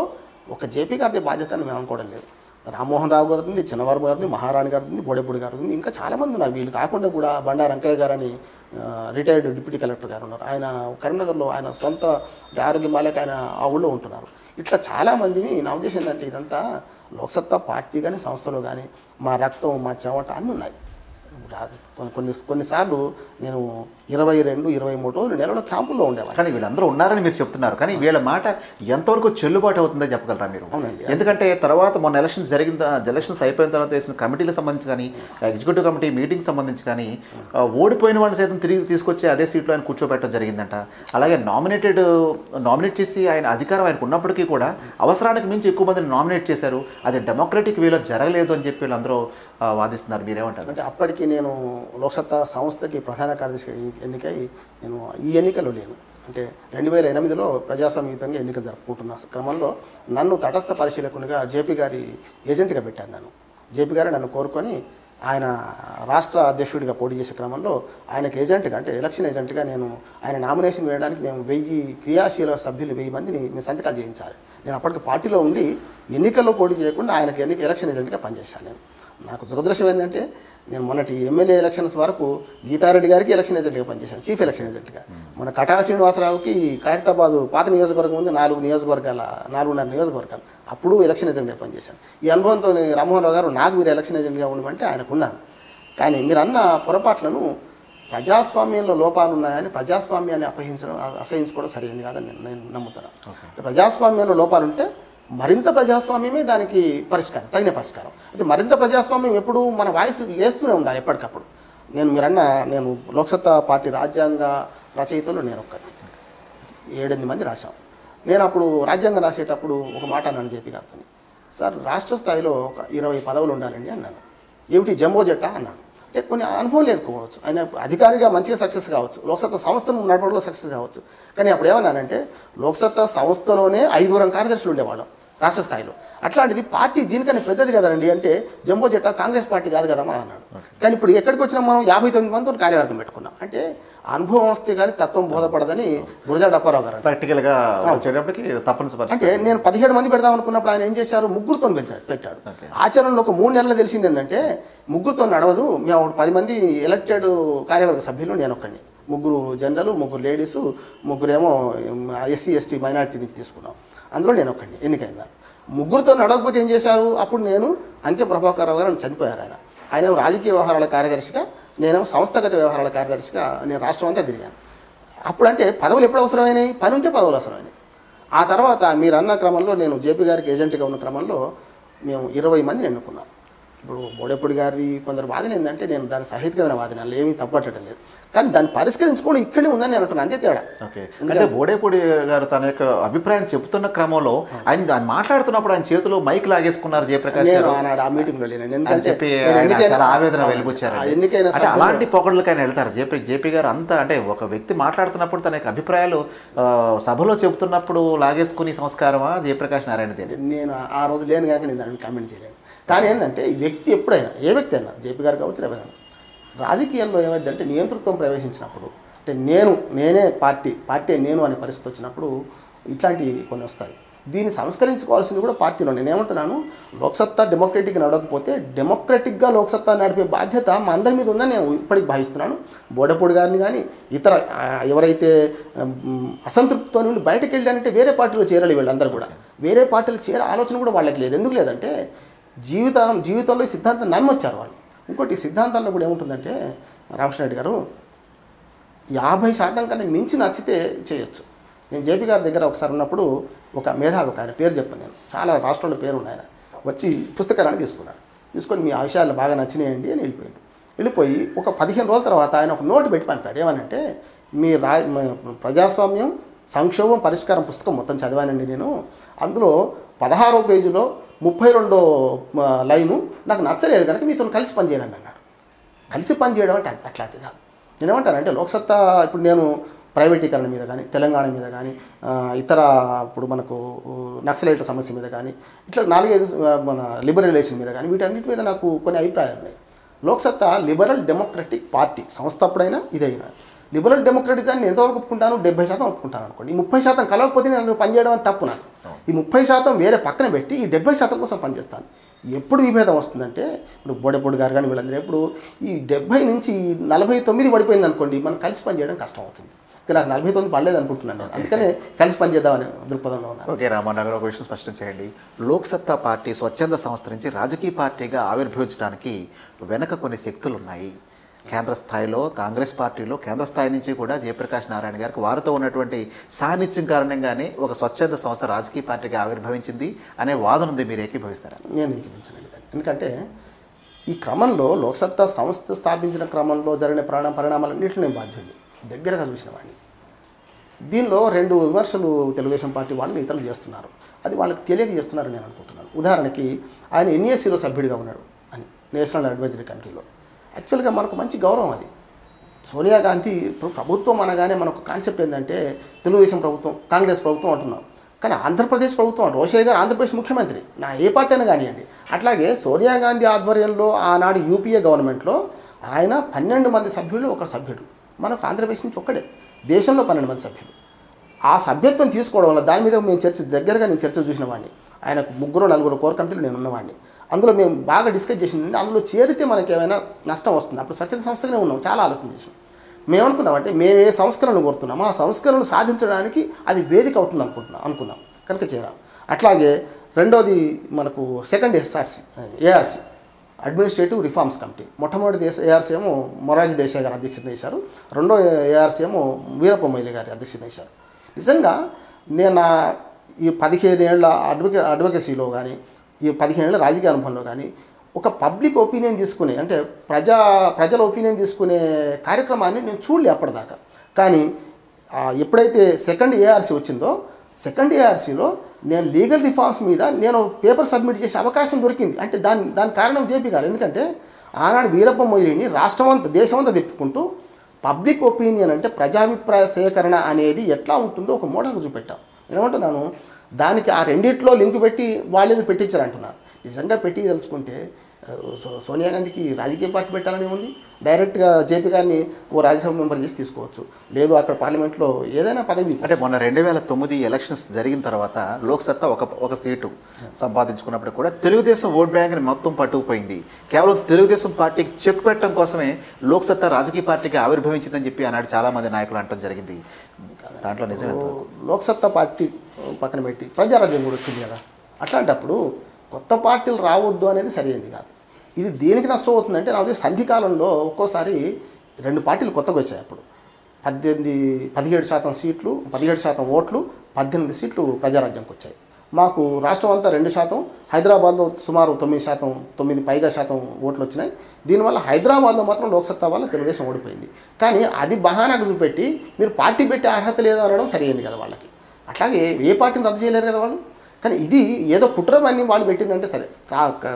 ఒక జేపీ గారి బాధ్యతని మేము అనుకోవడం లేదు. రామ్మోహన్ రావు గారు ఉంది, చిన్నవరం గారు ఉంది, మహారాణి గారు ఉంది, బోడేపూడి గారు ఉంది, ఇంకా చాలామంది ఉన్నారు. వీళ్ళు కాకుండా కూడా బండారు అంకయ్య గారు అని రిటైర్డ్ డిప్యూటీ కలెక్టర్ గారు ఉన్నారు. ఆయన కరీంనగర్లో ఆయన సొంత ఆరోగ్యమాలకి ఆయన ఆ ఊళ్ళో ఉంటున్నారు. ఇట్లా చాలామందిని నా ఉద్దేశం ఏంటంటే ఇదంతా లోక్సత్తా పార్టీ కానీ సంస్థలు కానీ మా రక్తం మా చెమట అన్నీ ఉన్నాయి. కొన్నిసార్లు నేను 22-23 రోజులు నెలలో క్యాంపుల్లో ఉండేవాళ్ళు. కానీ వీళ్ళందరూ ఉన్నారని మీరు చెప్తున్నారు, కానీ వీళ్ళ మాట ఎంతవరకు చెల్లుబాటు అవుతుందో చెప్పగలరా మీరు? అవునండి. ఎందుకంటే తర్వాత మొన్న ఎలక్షన్స్ అయిపోయిన తర్వాత వేసిన కమిటీలకు సంబంధించి కానీ ఎగ్జిక్యూటివ్ కమిటీ మీటింగ్ సంబంధించి కానీ ఓడిపోయిన వాళ్ళని సైతం తిరిగి తీసుకొచ్చి అదే సీట్లో ఆయన కూర్చోబెట్టడం జరిగిందంట. అలాగే నామినేట్ చేసి ఆయన అధికారం ఆయనకు ఉన్నప్పటికీ కూడా అవసరానికి మించి ఎక్కువ మందిని నామినేట్ చేశారు. అది డెమోక్రటిక్ వేలో జరగలేదు అని చెప్పి వీళ్ళందరూ వాదిస్తున్నారు. మీరేమంటారు? అంటే అప్పటికి నేను లోక్సత్తా సంస్థకి ప్రధాన కార్యదర్శి ఎన్నికై నేను ఈ ఎన్నికలు లేను. అంటే 2008లో ప్రజాస్వామ్యయుతంగా ఎన్నికలు జరుపుకుంటున్న క్రమంలో నన్ను తటస్థ పరిశీలకునిగా జేపీ గారి ఏజెంట్గా పెట్టాను. జేపీ గారు నన్ను కోరుకొని ఆయన రాష్ట్ర అధ్యక్షుడిగా పోటీ చేసే క్రమంలో ఆయనకు ఏజెంట్గా అంటే ఎలక్షన్ ఏజెంట్గా నేను ఆయన నామినేషన్ వేయడానికి మేము 1000 క్రియాశీల సభ్యులు 1000 మందిని మేము సంతకాలు చేయించాలి. నేను అప్పటికి పార్టీలో ఉండి ఎన్నికల్లో పోటీ చేయకుండా ఆయనకి ఎలక్షన్ ఏజెంట్గా పనిచేశాను. నాకు దురదృష్టం ఏంటంటే నేను మొన్నటి ఎమ్మెల్యే ఎలక్షన్స్ వరకు గీతారెడ్డి గారికి ఎలక్షన్ ఏజెంట్గా పనిచేశాను, చీఫ్ ఎలక్షన్ ఏజెంట్గా. మన కటార శ్రీనివాసరావుకి ఖైరతాబాద్ పాత నియోజకవర్గం ఉంది, 4.5 నియోజకవర్గాలు అప్పుడు ఎలక్షన్ ఏజెంట్గా పనిచేశాను. ఈ అనుభవంతో రామ్మోహన్ రావు గారు నాకు మీరు ఎలక్షన్ ఏజెంట్గా ఉండమంటే ఆయనకున్నాను. కానీ మీరు అన్న పొరపాట్లను ప్రజాస్వామ్యంలో లోపాలు ఉన్నాయని ప్రజాస్వామ్యాన్ని అసహించుకోవడం సరైనది కాదని నేను నమ్ముతాను. ప్రజాస్వామ్యంలో లోపాలు ఉంటే మరింత ప్రజాస్వామ్యమే దానికి పరిష్కారం, తగిన పరిష్కారం. అయితే మరింత ప్రజాస్వామ్యం ఎప్పుడు మన వాయిస్ లేస్తూనే ఉండాలి ఎప్పటికప్పుడు. నేను లోక్సత్తా పార్టీ రాజ్యాంగ రచయితలు నేను ఒక్కడిని, 7-8 మంది రాశాం. నేను అప్పుడు రాజ్యాంగం రాసేటప్పుడు ఒక మాట అన్నాను జేపీ గారితో, సార్ రాష్ట్ర స్థాయిలో ఒక 20 పదవులు ఉండాలండి అన్నాను. ఏమిటి జంబో జట్టా అన్నాడు. అంటే కొన్ని అనుభవం లేకపోవచ్చు, ఆయన అధికారిగా మంచిగా సక్సెస్ కావచ్చు, లోక్సత్తా సంస్థను నడపడంలో సక్సెస్ కావచ్చు. కానీ అప్పుడు ఏమన్నానంటే లోక్సత్తా సంస్థలోనే 5 కార్యదర్శులు ఉండేవాళ్ళం రాష్ట్ర స్థాయిలో. అట్లాంటిది పార్టీ దీనికన్నా పెద్దది కదండి అంటే జంబో జట్టా కాంగ్రెస్ పార్టీ కాదు కదమ్మా అన్నాడు. కానీ ఇప్పుడు ఎక్కడికి వచ్చినా మనం 59 మందితో కార్యవర్గం పెట్టుకున్నాం. అంటే అనుభవం వస్తే కానీ తత్వం బోధపడదని గురజాడ అప్పారావు గారు ప్రాక్టికల్గా వచ్చేటప్పటికి తప్పనిసరి. అంటే నేను 17 మంది పెడదాం అనుకున్నప్పుడు ఆయన ఏం చేశారు, 3తో పెట్టాడు. ఆచరణలో ఒక 3 నెలలు తెలిసింది ఏంటంటే 3తో నడవదు, మేము 10 మంది ఎలక్టెడ్ కార్యవర్గ సభ్యులు, నేను ఒక్కడిని, 3 general, 3 ladies, 3 SC ST minority నుంచి తీసుకున్నాం. అందులో నేను ఒక్కడిని ఎన్నికైందా. 3తో నడవకపోతే ఏం చేశారు, అప్పుడు నేను అంకె ప్రభాకర్ రావు గారు చనిపోయారు. ఆయన రాజకీయ వ్యవహారాల కార్యదర్శిగా, నేను సంస్థాగత వ్యవహారాల కార్యదర్శిగా నేను రాష్ట్రం అంతా తిరిగాను. అప్పుడంటే పదవులు ఎప్పుడు అవసరమైనాయి, పని ఉంటే పదవులు అవసరమైనాయి. ఆ తర్వాత మీరు అన్న క్రమంలో నేను జేపీ గారికి ఏజెంట్గా ఉన్న క్రమంలో మేము 20 మందిని ఎన్నుకున్నాం. ఇప్పుడు బోడెప్పటి గారి కొందరు వాదన ఏంటంటే నేను దాని సహితమైన వాదన ఏమీ తప్పట్టడం లేదు, కానీ దాన్ని పరిష్కరించుకోవడం ఇక్కడే ఉందని నేను అంటున్నాను, అంతే తేడా. ఓకే, అంటే బోడేపూడి గారు తన యొక్క అభిప్రాయం చెబుతున్న క్రమంలో ఆయన మాట్లాడుతున్నప్పుడు ఆయన చేతిలో మైక్ లాగేసుకున్నారు జయప్రకాష్ గారు. ఆ మీటింగ్లో అని చెప్పి చాలా ఆవేదన వెలిబుచ్చారు. అంటే అలాంటి పొగళ్ళకి ఆయన వెళ్తారు జేపీ గారు అంతా. అంటే ఒక వ్యక్తి మాట్లాడుతున్నప్పుడు తన యొక్క అభిప్రాయాలు సభలో చెబుతున్నప్పుడు లాగేసుకుని సంస్కారమా జయప్రకాష్ నారాయణది? నేను ఆ రోజు లేను కనుక నేను దాన్ని కామెంట్ చేయలేను. కానీ ఏంటంటే ఈ వ్యక్తి ఎప్పుడైనా, ఏ వ్యక్తి అయినా, జేపీ గారు కావచ్చు ఎవరైనా, రాజకీయాల్లో ఏమైందంటే నియంతృత్వం ప్రవేశించినప్పుడు, అంటే నేనే పార్టీ నేను అనే పరిస్థితి వచ్చినప్పుడు ఇట్లాంటివి కొన్ని వస్తాయి. దీన్ని సంస్కరించుకోవాల్సింది కూడా పార్టీలో. నేను ఏమంటున్నాను, లోక్సత్తా డెమోక్రటిక్ నడవకపోతే డెమోక్రటిక్గా లోక్సత్తా నడిపే బాధ్యత మా అందరి మీద ఉందని నేను ఇప్పటికి భావిస్తున్నాను. బోడపూడి గారిని కానీ ఇతర ఎవరైతే అసంతృప్తితో నుండి బయటకు వెళ్ళారంటే వేరే పార్టీలో చేరాలి. వీళ్ళందరూ కూడా వేరే పార్టీలో చేరే ఆలోచన కూడా వాళ్ళకి లేదు. ఎందుకు లేదంటే జీవితంలో ఈ సిద్ధాంతం నమ్మొచ్చారు వాళ్ళు. ఇంకోటి ఈ సిద్ధాంతంలో కూడా ఏముంటుందంటే రామకృష్ణారెడ్డి గారు 50% కన్నా మించి నచ్చితే చేయొచ్చు. నేను జేపీ గారి దగ్గర ఒకసారి ఉన్నప్పుడు ఒక మేధావి, ఆయన పేరు చెప్పాను, నేను చాలా రాష్ట్రంలో పేరు ఉన్నాయి, ఆయన వచ్చి పుస్తకాలను తీసుకొని మీ ఆశయాలు బాగా నచ్చినాయండి అని వెళ్ళిపోయి ఒక 15 రోజుల తర్వాత ఆయన ఒక నోటు పెట్టి పంపాడు. ఏమనంటే మీ ప్రజాస్వామ్యం సంక్షోభం పరిష్కారం పుస్తకం మొత్తం చదివానండి నేను, అందులో 16వ పేజీలో 32వ లైను నాకు నచ్చలేదు కనుక మీతో కలిసి పనిచేయాలని అన్నాడు. కలిసి పనిచేయడం అంటే అట్లాంటిది కాదు. నేనేమంటానంటే లోక్సత్తా ఇప్పుడు నేను ప్రైవేటీకరణ మీద కానీ, తెలంగాణ మీద కానీ, ఇతర ఇప్పుడు మనకు నక్సలైట్ల సమస్య మీద కానీ, ఇట్లా 4-5 మన లిబరలైజేషన్ మీద కానీ, వీటన్నిటి మీద నాకు కొన్ని అభిప్రాయాలు ఉన్నాయి. లోక్సత్తా లిబరల్ డెమోక్రటిక్ పార్టీ సంస్థ అప్పుడైనా ఇదైనా. లిబరల్ డెమోక్రటిజాన్ని ఎంతవరకు ఒప్పుకుంటాను? 70% ఒప్పుకుంటాను అనుకోండి. ఈ 30% కలవకపోతే నేను అందులో పనిచేయడం అని తప్పు నాకు. ఈ 30% వేరే పక్కన పెట్టి ఈ 70% కోసం పనిచేస్తాను. ఎప్పుడు విభేదం వస్తుందంటే ఇప్పుడు బోడెపూడి గారు కానీ వీళ్ళందరూ ఎప్పుడు ఈ 70 నుంచి 49 పడిపోయింది అనుకోండి, మనం కలిసి పనిచేయడం కష్టం అవుతుంది. నాకు 49 పడలేదు అనుకుంటున్నాను నేను, అందుకనే కలిసి పనిచేద్దామని దృక్పథంలో ఉన్నాను. ఓకే, రామన్న గారు ఒక విషయం స్పష్టం చేయండి. లోక్సత్తా పార్టీ స్వచ్ఛంద సంస్థ నుంచి రాజకీయ పార్టీగా ఆవిర్భవించడానికి వెనక కొన్ని శక్తులు ఉన్నాయి. కేంద్ర స్థాయిలో కాంగ్రెస్ పార్టీలో కేంద్ర స్థాయి నుంచి కూడా జయప్రకాష్ నారాయణ గారికి వారితో ఉన్నటువంటి సాన్నిధ్యం కారణంగానే ఒక స్వచ్ఛంద సంస్థ రాజకీయ పార్టీగా ఆవిర్భవించింది అనే వాదన ఉంది. మీరు ఏకీభవిస్తారా? నేను ఏకీభవించను. ఎందుకంటే ఈ క్రమంలో లోక్సత్తా సంస్థ స్థాపించిన క్రమంలో జరిగిన పరిణామాలన్నింటినీ నేను బాధ్యుడిని, దగ్గరగా చూసిన వాడిని. దీనిలో 2 విమర్శలు తెలుగుదేశం పార్టీ వాళ్ళు ఇతరులు చేస్తున్నారు. అది వాళ్ళకి తెలియక చేస్తున్నారని నేను అనుకుంటున్నాను. ఉదాహరణకి ఆయన ఎన్ఈఎస్సీలో సభ్యుడిగా ఉన్నాడు అని, నేషనల్ అడ్వైజరీ కమిటీలో. యాక్చువల్గా మనకు మంచి గౌరవం అది. సోనియా గాంధీ ఇప్పుడు ప్రభుత్వం అనగానే మనకు కాన్సెప్ట్ ఏంటంటే తెలుగుదేశం ప్రభుత్వం, కాంగ్రెస్ ప్రభుత్వం అంటున్నాం, కానీ ఆంధ్రప్రదేశ్ ప్రభుత్వం, రోషయ్య గారు ఆంధ్రప్రదేశ్ ముఖ్యమంత్రి, నా ఏ పార్టీ అయినా కానివ్వండి. అట్లాగే సోనియా గాంధీ ఆధ్వర్యంలో ఆనాడు యూపీఏ గవర్నమెంట్లో ఆయన 12 మంది సభ్యులు, ఒక సభ్యుడు. మనకు ఆంధ్రప్రదేశ్ నుంచి ఒక్కడే, దేశంలో 12 మంది సభ్యులు. ఆ సభ్యత్వం తీసుకోవడం వల్ల దాని మీద మేము నేను చర్చ చూసిన వాడిని. ఆయనకు 3-4 కోర్ కమిటీలు నేను ఉన్నవాడిని. అందులో మేము బాగా డిస్కస్ చేసింది, అందులో చేరితే మనకి ఏమైనా నష్టం వస్తుంది. అప్పుడు స్వచ్ఛంద సంస్థగానే ఉన్నాం, చాలా ఆలోచన చేసాం. మేమనుకున్నామంటే మేము ఏ సంస్కరణలు కోరుతున్నామో ఆ సంస్కరణలు సాధించడానికి అది వేదిక అవుతుంది అనుకున్నాం కనుక చేరాం. అట్లాగే రెండోది మనకు second ARC administrative reforms committee. మొట్టమొదటి ఏఆర్సీ ఏమో మొరార్జీ దేశాయ్ గారు అధ్యక్షత చేశారు, రెండో ఏఆర్సీ ఏమో వీరప్ప మొయిలీ గారి అధ్యక్షత చేశారు. నిజంగా నేను ఈ 15 ఏళ్ల అడ్వకేసీలో కానీ, ఈ 15 ఏళ్ల రాజకీయ అనుభవంలో కానీ ఒక పబ్లిక్ ఒపీనియన్ తీసుకునే, అంటే ప్రజల ఒపీనియన్ తీసుకునే కార్యక్రమాన్ని నేను చూడలే అప్పటిదాకా. కానీ ఎప్పుడైతే సెకండ్ ఏఆర్సీ వచ్చిందో, సెకండ్ ఏఆర్సీలో నేను లీగల్ రిఫార్మ్స్ మీద నేను పేపర్ సబ్మిట్ చేసే అవకాశం దొరికింది. అంటే దాని కారణం జేపీ గారు. ఎందుకంటే ఆనాడు వీరప్ప మొయిలీని రాష్ట్రమంతా దేశమంతా తిప్పుకుంటూ పబ్లిక్ ఒపీనియన్ అంటే ప్రజాభిప్రాయ సేకరణ అనేది ఎట్లా ఉంటుందో ఒక మోడల్గా చూపెట్టాం. ఏమంటున్నాను, దానికి ఆ రెండిట్లో లింక్ పెట్టి వాళ్ళేది పెట్టించారు అంటున్నారు. నిజంగా పెట్టి తెలుసుకుంటే సోనియా గాంధీకి రాజకీయ పార్టీ పెట్టాలని ఉంది, డైరెక్ట్గా జేపీ గారిని ఓ రాజ్యసభ మెంబర్ చేసి తీసుకోవచ్చు, లేదు అక్కడ పార్లమెంట్లో ఏదైనా పదవి. అంటే మొన్న 2009 ఎలక్షన్స్ జరిగిన తర్వాత లోక్సత్తా ఒక సీటు సంపాదించుకున్నప్పుడు కూడా తెలుగుదేశం ఓట్ బ్యాంక్ని మొత్తం పట్టుకుపోయింది. కేవలం తెలుగుదేశం పార్టీకి చెక్ పెట్టడం కోసమే లోక్సత్తా రాజకీయ పార్టీకి ఆవిర్భవించిందని చెప్పి ఆనాడు చాలామంది నాయకులు అనడం జరిగింది. దాంట్లో నిజమే. లోక్సత్తా పార్టీ పక్కన పెట్టి ప్రజారాజ్యం కూడా వచ్చింది కదా, అట్లాంటప్పుడు కొత్త పార్టీలు రావద్దు అనేది సరైనది కాదు. ఇది దేనికి నష్టం అవుతుందంటే, నాకు సంధికాలంలో ఒక్కోసారి 2 పార్టీలు కొత్తగా వచ్చాయి. అప్పుడు 17% సీట్లు, 17% ఓట్లు, 18 సీట్లు ప్రజారాజ్యంకి వచ్చాయి. మాకు రాష్ట్రం అంతా 2%, హైదరాబాద్లో సుమారు 9%, 9% ఓట్లు వచ్చినాయి. దీనివల్ల హైదరాబాద్లో మాత్రం లోక్సత్తా వల్ల తెలుగుదేశం ఓడిపోయింది. కానీ అది బహానాకు చూపెట్టి మీరు పార్టీ పెట్టే అర్హత లేదు అనడం సరైంది కదా వాళ్ళకి. అట్లాగే ఏ పార్టీని రద్దు చేయలేరు కదా వాళ్ళు. కానీ ఇది ఏదో కుట్రమని వాళ్ళు పెట్టిందంటే సరే,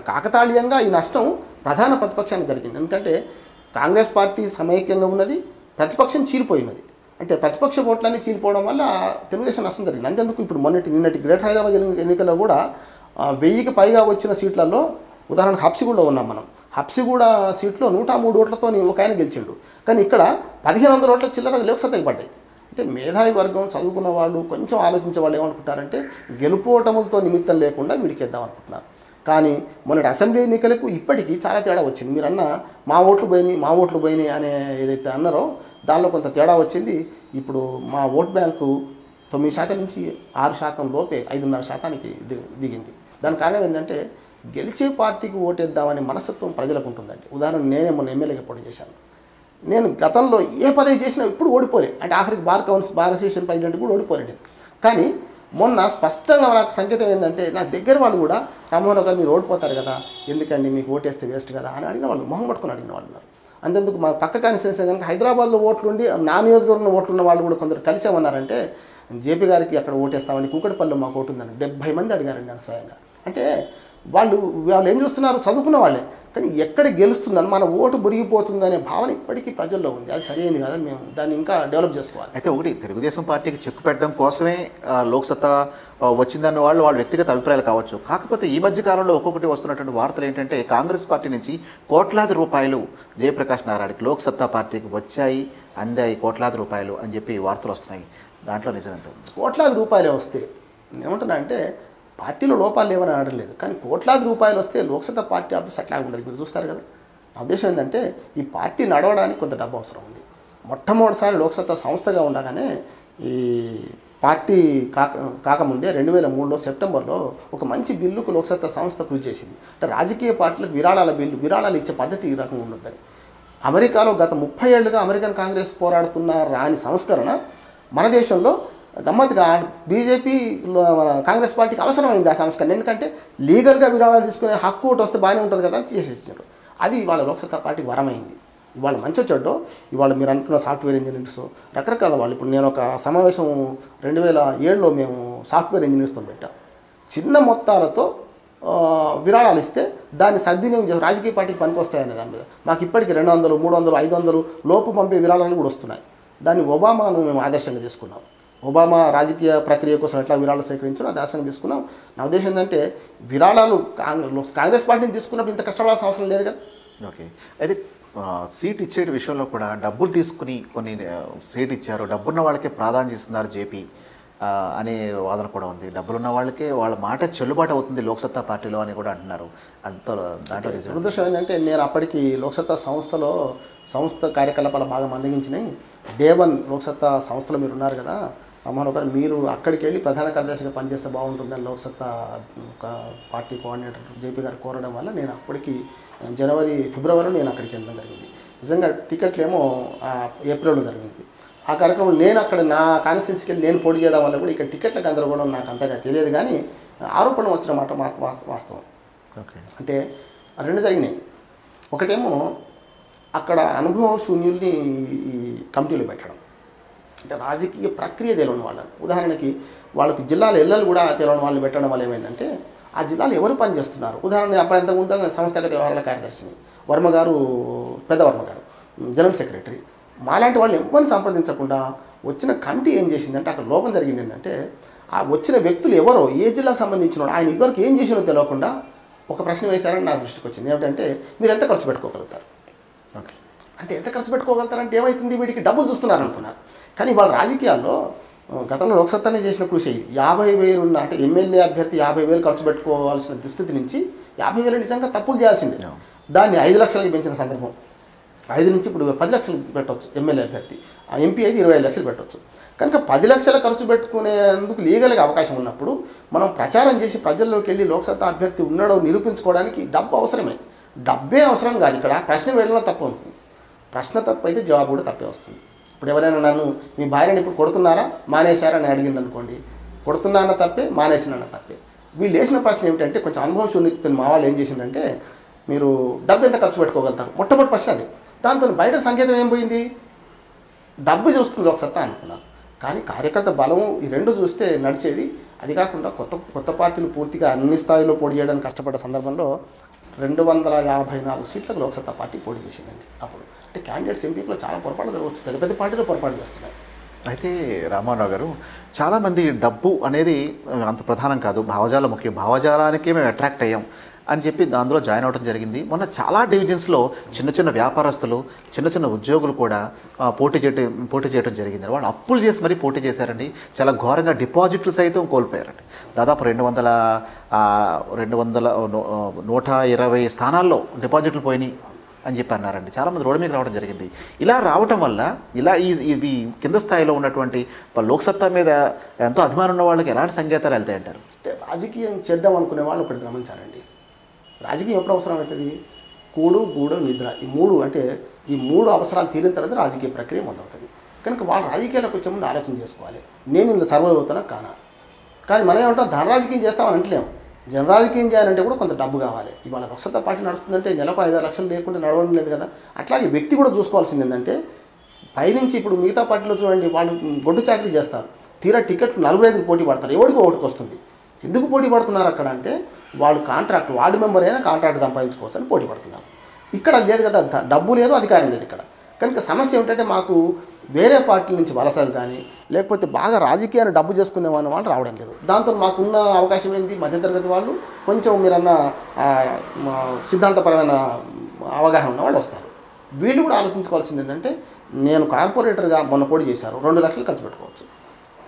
కాకతాళీయంగా ఈ నష్టం ప్రధాన ప్రతిపక్షానికి జరిగింది. ఎందుకంటే కాంగ్రెస్ పార్టీ సమైక్యంగా ఉన్నది, ప్రతిపక్షం చీలిపోయినది. అంటే ప్రతిపక్ష ఓట్లన్నీ చీలిపోవడం వల్ల తెలుగుదేశం నష్టం జరిగింది. అంతేందుకు ఇప్పుడు నిన్నటి గ్రేటర్ హైదరాబాద్ ఎన్నికల్లో కూడా 1000కి పైగా వచ్చిన సీట్లలో ఉదాహరణకు హబ్సిగూడలో ఉన్నాం మనం. హబ్సిగూడ సీట్లో 103 ఓట్లతో ఒక ఆయన గెలిచిండు. కానీ ఇక్కడ 1500 ఓట్ల చిల్లర లోక్సత్తకి పడ్డాయి. అంటే మేధావి వర్గం, చదువుకున్న వాళ్ళు, కొంచెం ఆలోచించే వాళ్ళు ఏమనుకుంటారంటే గెలుపోటములతో నిమిత్తం లేకుండా వీడికేద్దాం అనుకుంటున్నారు. కానీ మొన్నటి అసెంబ్లీ ఎన్నికలకు ఇప్పటికీ చాలా తేడా వచ్చింది. మీరన్న మా ఓట్లు పోయినాయి అనే ఏదైతే అన్నారో దానిలో కొంత తేడా వచ్చింది. ఇప్పుడు మా ఓట్ బ్యాంకు 9% నుంచి 6% లోపే 5.5%కి దిగింది. దానికి కారణం ఏంటంటే గెలిచే పార్టీకి ఓటేద్దామనే మనస్తత్వం ప్రజలకు ఉంటుందండి. ఉదాహరణ నేనే మొన్న ఎమ్మెల్యేగా పోటీ చేశాను. నేను గతంలో ఏ పదవి చేసినా ఇప్పుడు ఓడిపోలే. అంటే ఆఖరికి బార్ అసోసియేషన్ ప్రెసిడెంట్ కూడా ఓడిపోలేండి. కానీ మొన్న స్పష్టంగా నాకు సంకేతం ఏంటంటే నా దగ్గర వాళ్ళు కూడా రామ్మోహన్ గారు మీరు ఓడిపోతారు కదా, ఎందుకండి మీకు ఓటేస్తే వేస్ట్ కదా అని అడిగిన వాళ్ళు, మొహం పట్టుకుని అడిగిన వాళ్ళు ఉన్నారు. అంతేందుకు మా పక్క కాన్స్టిట్యున్సీ కనుక హైదరాబాద్లో ఓట్లుండి నా నియోజకవర్గంలో ఓట్లున్న వాళ్ళు కూడా కొందరు కలిసేమన్నారంటే జేపీ గారికి అక్కడ ఓటేస్తామని కూకట్పల్లిలో మాకు ఓటు ఉందని 70 మంది అడిగారండి నన్ను స్వయంగా. అంటే వాళ్ళు ఏం చూస్తున్నారు, చదువుకున్న వాళ్ళే, కానీ ఎక్కడ గెలుస్తుందని మన ఓటు బురిగిపోతుందనే భావన ఇప్పటికీ ప్రజల్లో ఉంది. అది సరైనది కాదని మేము దాన్ని ఇంకా డెవలప్ చేసుకోవాలి. అయితే ఒకటి తెలుగుదేశం పార్టీకి చెక్కు పెట్టడం కోసమే లోక్సత్తా వచ్చిందన్న వాళ్ళ వ్యక్తిగత అభిప్రాయాలు కావచ్చు. కాకపోతే ఈ మధ్య కాలంలో ఒక్కొక్కటి వస్తున్నటువంటి వార్తలు ఏంటంటే కాంగ్రెస్ పార్టీ నుంచి కోట్లాది రూపాయలు జయప్రకాష్ నారాయణకి లోక్సత్తా పార్టీకి వచ్చాయి, అందాయి కోట్లాది రూపాయలు అని చెప్పి వార్తలు వస్తున్నాయి. దాంట్లో నిజమెంత ఉంది? కోట్లాది రూపాయలే వస్తే ఏమంటున్నా అంటే పార్టీలో లోపాలు లేవని అనలేదు. కానీ కోట్లాది రూపాయలు వస్తే లోక్సత్తా పార్టీ ఆఫీస్ అట్లా ఉండదు. మీరు చూస్తారు కదా. నా ఉద్దేశం ఏంటంటే ఈ పార్టీ నడవడానికి కొంత డబ్బు అవసరం ఉంది. మొట్టమొదటిసారి లోక్సత్తా సంస్థగా ఉండగానే ఈ పార్టీ కాకముందే 2003లో సెప్టెంబర్లో ఒక మంచి బిల్లుకు లోక్సత్తా సంస్థ కృషి చేసింది. అంటే రాజకీయ పార్టీలకు విరాళాలు ఇచ్చే పద్ధతి ఈ రకంగా ఉండొద్దని. అమెరికాలో గత 30 ఏళ్లుగా అమెరికన్ కాంగ్రెస్ పోరాడుతున్న రాని సంస్కరణ మన దేశంలో గమ్మత్తుగా బీజేపీ కాంగ్రెస్ పార్టీకి అవసరమైంది ఆ సంస్కరణ. ఎందుకంటే లీగల్గా విరాళాలు తీసుకునే హక్కు ఒకటి వస్తే బాగానే ఉంటుంది కదా అని చేసేసారు. అది ఇవాళ లోక్సత్తా పార్టీకి వరమైంది. ఇవాళ మంచి చెడ్డో ఇవాళ మీరు అనుకున్న సాఫ్ట్వేర్ ఇంజనీర్స్ రకరకాల వాళ్ళు. ఇప్పుడు నేను ఒక సమావేశం 2007లో మేము సాఫ్ట్వేర్ ఇంజనీర్స్తో పెట్టాం. చిన్న మొత్తాలతో విరాళాలు ఇస్తే దాన్ని సద్వినియోగం చేసి రాజకీయ పార్టీకి పనికొస్తాయనే దాని మీద మాకు ఇప్పటికీ 200, 300, 500 లోపు పంపే విరాళాలు కూడా వస్తున్నాయి. దాన్ని ఒబామాను మేము ఆదర్శంగా తీసుకున్నాం. ఒబామా రాజకీయ ప్రక్రియ కోసం ఎట్లా విరాళాలు సేకరించారో అది ఆదర్శంగా తీసుకున్నాం. నా ఉద్దేశం ఏంటంటే విరాళాలు కాంగ్రెస్ పార్టీని తీసుకున్నప్పుడు ఇంత కష్టపడాల్సిన అవసరం లేదు కదా. ఓకే. అయితే సీట్ ఇచ్చే విషయంలో కూడా డబ్బులు తీసుకుని కొన్ని సీట్ ఇచ్చారు, డబ్బున్న వాళ్ళకే ప్రాధాన్యత ఇస్తున్నారు జేపీ అనే వాదన కూడా ఉంది. డబ్బులున్న వాళ్ళకే వాళ్ళ మాట చెల్లుబాటు అవుతుంది లోక్సత్తా పార్టీలో అని కూడా అంటున్నారు. అంత దాంట్లో దురదృష్టం ఏంటంటే నేను అప్పటికి లోక్సత్తా సంస్థ కార్యకలాపాలు బాగా మందగించినాయి. దేవన్ లోక్సత్తా సంస్థలో మీరు ఉన్నారు కదా రామ్మోహన్ గారు, మీరు అక్కడికి వెళ్ళి ప్రధాన కార్యదర్శిగా పనిచేస్తే బాగుంటుందని లోక్సత్తా పార్టీ కోఆర్డినేటర్ జేపీ గారు కోరడం వల్ల నేను అప్పటికి ఫిబ్రవరిలో నేను అక్కడికి వెళ్ళడం జరిగింది. నిజంగా టికెట్లు ఏమో ఏప్రిల్లో జరిగింది. ఆ కార్యక్రమం నేను అక్కడ నా కాన్స్టిట్యున్సీకి వెళ్ళి నేను పోటీ చేయడం వల్ల కూడా ఇక్కడ టికెట్ల గందరగోళం నాకు అంతగా తెలియదు. కానీ ఆరోపణలు వచ్చిన మాట మాకు వాస్తవం. ఓకే. అంటే 2 జరిగినాయి. ఒకటేమో అక్కడ అనుభవ శూన్యుల్ని ఈ కమిటీలో పెట్టడం, అంటే రాజకీయ ప్రక్రియ తెలియని వాళ్ళని. ఉదాహరణకి వాళ్ళకి జిల్లాల ఎల్లలు కూడా తెలియని వాళ్ళని పెట్టడం వల్ల ఏమైందంటే ఆ జిల్లాలో ఎవరు పనిచేస్తున్నారు. ఉదాహరణ అప్పుడు ఎంతకుముందు సంస్థాగత వ్యవహారాల కార్యదర్శిని పెద్ద వర్మ గారు జనరల్ సెక్రటరీ, మాలాంటి వాళ్ళు ఎవరిని సంప్రదించకుండా వచ్చిన కమిటీ ఏం చేసిందంటే అక్కడ లోపం జరిగింది ఏంటంటే ఆ వచ్చిన వ్యక్తులు ఎవరో ఏ జిల్లాకు సంబంధించిన ఆయన ఇదివరకు ఏం చేసినో తెలియకుండా ఒక ప్రశ్న వేశారని నా దృష్టికి వచ్చింది. ఏమిటంటే మీరు ఎంత ఖర్చు పెట్టుకోగలుగుతారు. ఓకే. అంటే ఎంత ఖర్చు పెట్టుకోగలుగుతారంటే ఏమవుతుంది, వీడికి డబ్బులు చూస్తున్నారు అనుకున్నారు. కానీ వాళ్ళ రాజకీయాల్లో గతంలో లోక్సత్తానే చేసిన కృషి ఇది. 50,000 ఉన్న అంటే ఎమ్మెల్యే అభ్యర్థి 50,000 ఖర్చు పెట్టుకోవాల్సిన దుస్థితి నుంచి 50,000 నిజంగా తప్పులు చేయాల్సిందే. దాన్ని 5 లక్షలకి పెంచిన సందర్భం. 5 నుంచి ఇప్పుడు 10 లక్షలు పెట్టవచ్చు ఎమ్మెల్యే అభ్యర్థి. ఆ ఎంపీ అయితే 25 లక్షలు పెట్టవచ్చు. కనుక 10 లక్షల ఖర్చు పెట్టుకునేందుకు లీగల్గా అవకాశం ఉన్నప్పుడు మనం ప్రచారం చేసి ప్రజల్లోకి వెళ్ళి లోక్సత్తా అభ్యర్థి ఉన్నాడో నిరూపించుకోవడానికి డబ్బు అవసరమే. డబ్బే అవసరం కాదు. ఇక్కడ ప్రశ్న వేయడంలో తప్పు ఉంటుంది. ప్రశ్న తప్పు అయితే జవాబు కూడా తప్పే వస్తుంది. ఇప్పుడు ఎవరైనా నన్ను మీ భార్యని ఇప్పుడు కొడుతున్నారా మానేశారా అని అడిగింది అనుకోండి, కొడుతున్నాన్న తప్పే మానేసినన్న తప్పే. వీళ్ళు వేసిన ప్రశ్న ఏమిటంటే కొంచెం అనుభవం శూన్యత మా వాళ్ళు ఏం చేసిందంటే మీరు డబ్బు ఎంత ఖర్చు పెట్టుకోగలుగుతారు, మొట్టమొదటి ప్రశ్న అది. దాంతో బయట సంకేతం ఏం పోయింది, డబ్బు చూస్తుంది లోక్సత్తా అనుకున్నారు. కానీ కార్యకర్త బలం ఈ రెండు చూస్తే నడిచేది. అది కాకుండా కొత్త పార్టీలు పూర్తిగా అన్ని స్థాయిలో పోటీ చేయడానికి కష్టపడ్డ సందర్భంలో 254 సీట్లకు లోక్సత్తా పార్టీ పోటీ చేసిందండి అప్పుడు. అంటే క్యాండిడేట్స్ ఎంపీలో చాలా పొరపాటు జరగవచ్చు, పెద్ద పెద్ద పార్టీలో పొరపాటు చేస్తున్నాయి. అయితే రామారావు గారు, చాలామంది డబ్బు అనేది అంత ప్రధానం కాదు, భావజాలం ముఖ్యం, భావజాలానికే మేము అట్రాక్ట్ అయ్యాం అని చెప్పి అందులో జాయిన్ అవ్వడం జరిగింది. మొన్న చాలా డివిజన్స్లో చిన్న చిన్న వ్యాపారస్తులు, చిన్న చిన్న ఉద్యోగులు కూడా పోటీ చేయడం జరిగింది. వాళ్ళు అప్పులు చేసి మరీ పోటీ చేశారండి. చాలా ఘోరంగా డిపాజిట్లు సైతం కోల్పోయారండి. దాదాపు 120 స్థానాల్లో డిపాజిట్లు పోయినాయి అని చెప్పి అన్నారండి. చాలామంది రోడ్డు మీద రావడం జరిగింది. ఇలా రావటం వల్ల ఇవి కింద స్థాయిలో ఉన్నటువంటి లోక్సత్తా మీద ఎంతో అభిమానం ఉన్న వాళ్ళకి ఎలాంటి సంకేతాలు వెళ్తాయంటారు? అంటే రాజకీయం చేద్దాం అనుకునే వాళ్ళు ఒకటి గమనించాలండి. రాజకీయం ఎప్పుడు అవసరం అవుతుంది, కూడు గూడు నిద్ర, ఈ మూడు అవసరాలు తీరిన తర్వాత రాజకీయ ప్రక్రియ మొదలవుతుంది. కనుక వాళ్ళు రాజకీయాలకు వచ్చే ముందు ఆలోచన చేసుకోవాలి, నేను ఇంత సర్వైవ్ అవుతానా కానా. కానీ మనం ఏమంటాం, ధన రాజకీయం చేస్తామని అంటలేము. జన రాజకీయం చేయాలంటే కూడా కొంత డబ్బు కావాలి. ఇవాళ లోక్సత్తా పార్టీ నడుస్తుందంటే నెలకు 5-6 లక్షలు లేకుండా నడవడం లేదు కదా. అట్లాగే వ్యక్తి కూడా చూసుకోవాల్సింది ఏంటంటే, పైనుంచి ఇప్పుడు మిగతా పార్టీలో చూడండి, వాళ్ళు గొడ్డు చాకరీ చేస్తారు, తీరా టికెట్లు 4-5 పోటీ పడతారు, ఎవరికి ఒకటికి వస్తుంది. ఎందుకు పోటీ పడుతున్నారు అక్కడ అంటే, వాళ్ళు కాంట్రాక్ట్ వార్డు మెంబర్ అయినా కాంట్రాక్ట్ సంపాదించుకోవచ్చు అని పోటీ పడుతున్నారు. ఇక్కడ లేదు కదా, డబ్బు లేదు, అధికారం లేదు ఇక్కడ. కనుక సమస్య ఏమిటంటే, మాకు వేరే పార్టీల నుంచి వలసలు కానీ లేకపోతే బాగా రాజకీయాన్ని డబ్బు చేసుకునే వాళ్ళు రావడం లేదు. దాంతో మాకున్న అవకాశం ఏంటి, మధ్యతరగతి వాళ్ళు, కొంచెం మీరన్న సిద్ధాంతపరమైన అవగాహన ఉన్న వాళ్ళు వస్తారు. వీళ్ళు కూడా ఆలోచించుకోవాల్సింది ఏంటంటే, నేను కార్పొరేటర్గా మొన్న పోటీ చేశారు, 2 లక్షలు ఖర్చు పెట్టుకోవచ్చు,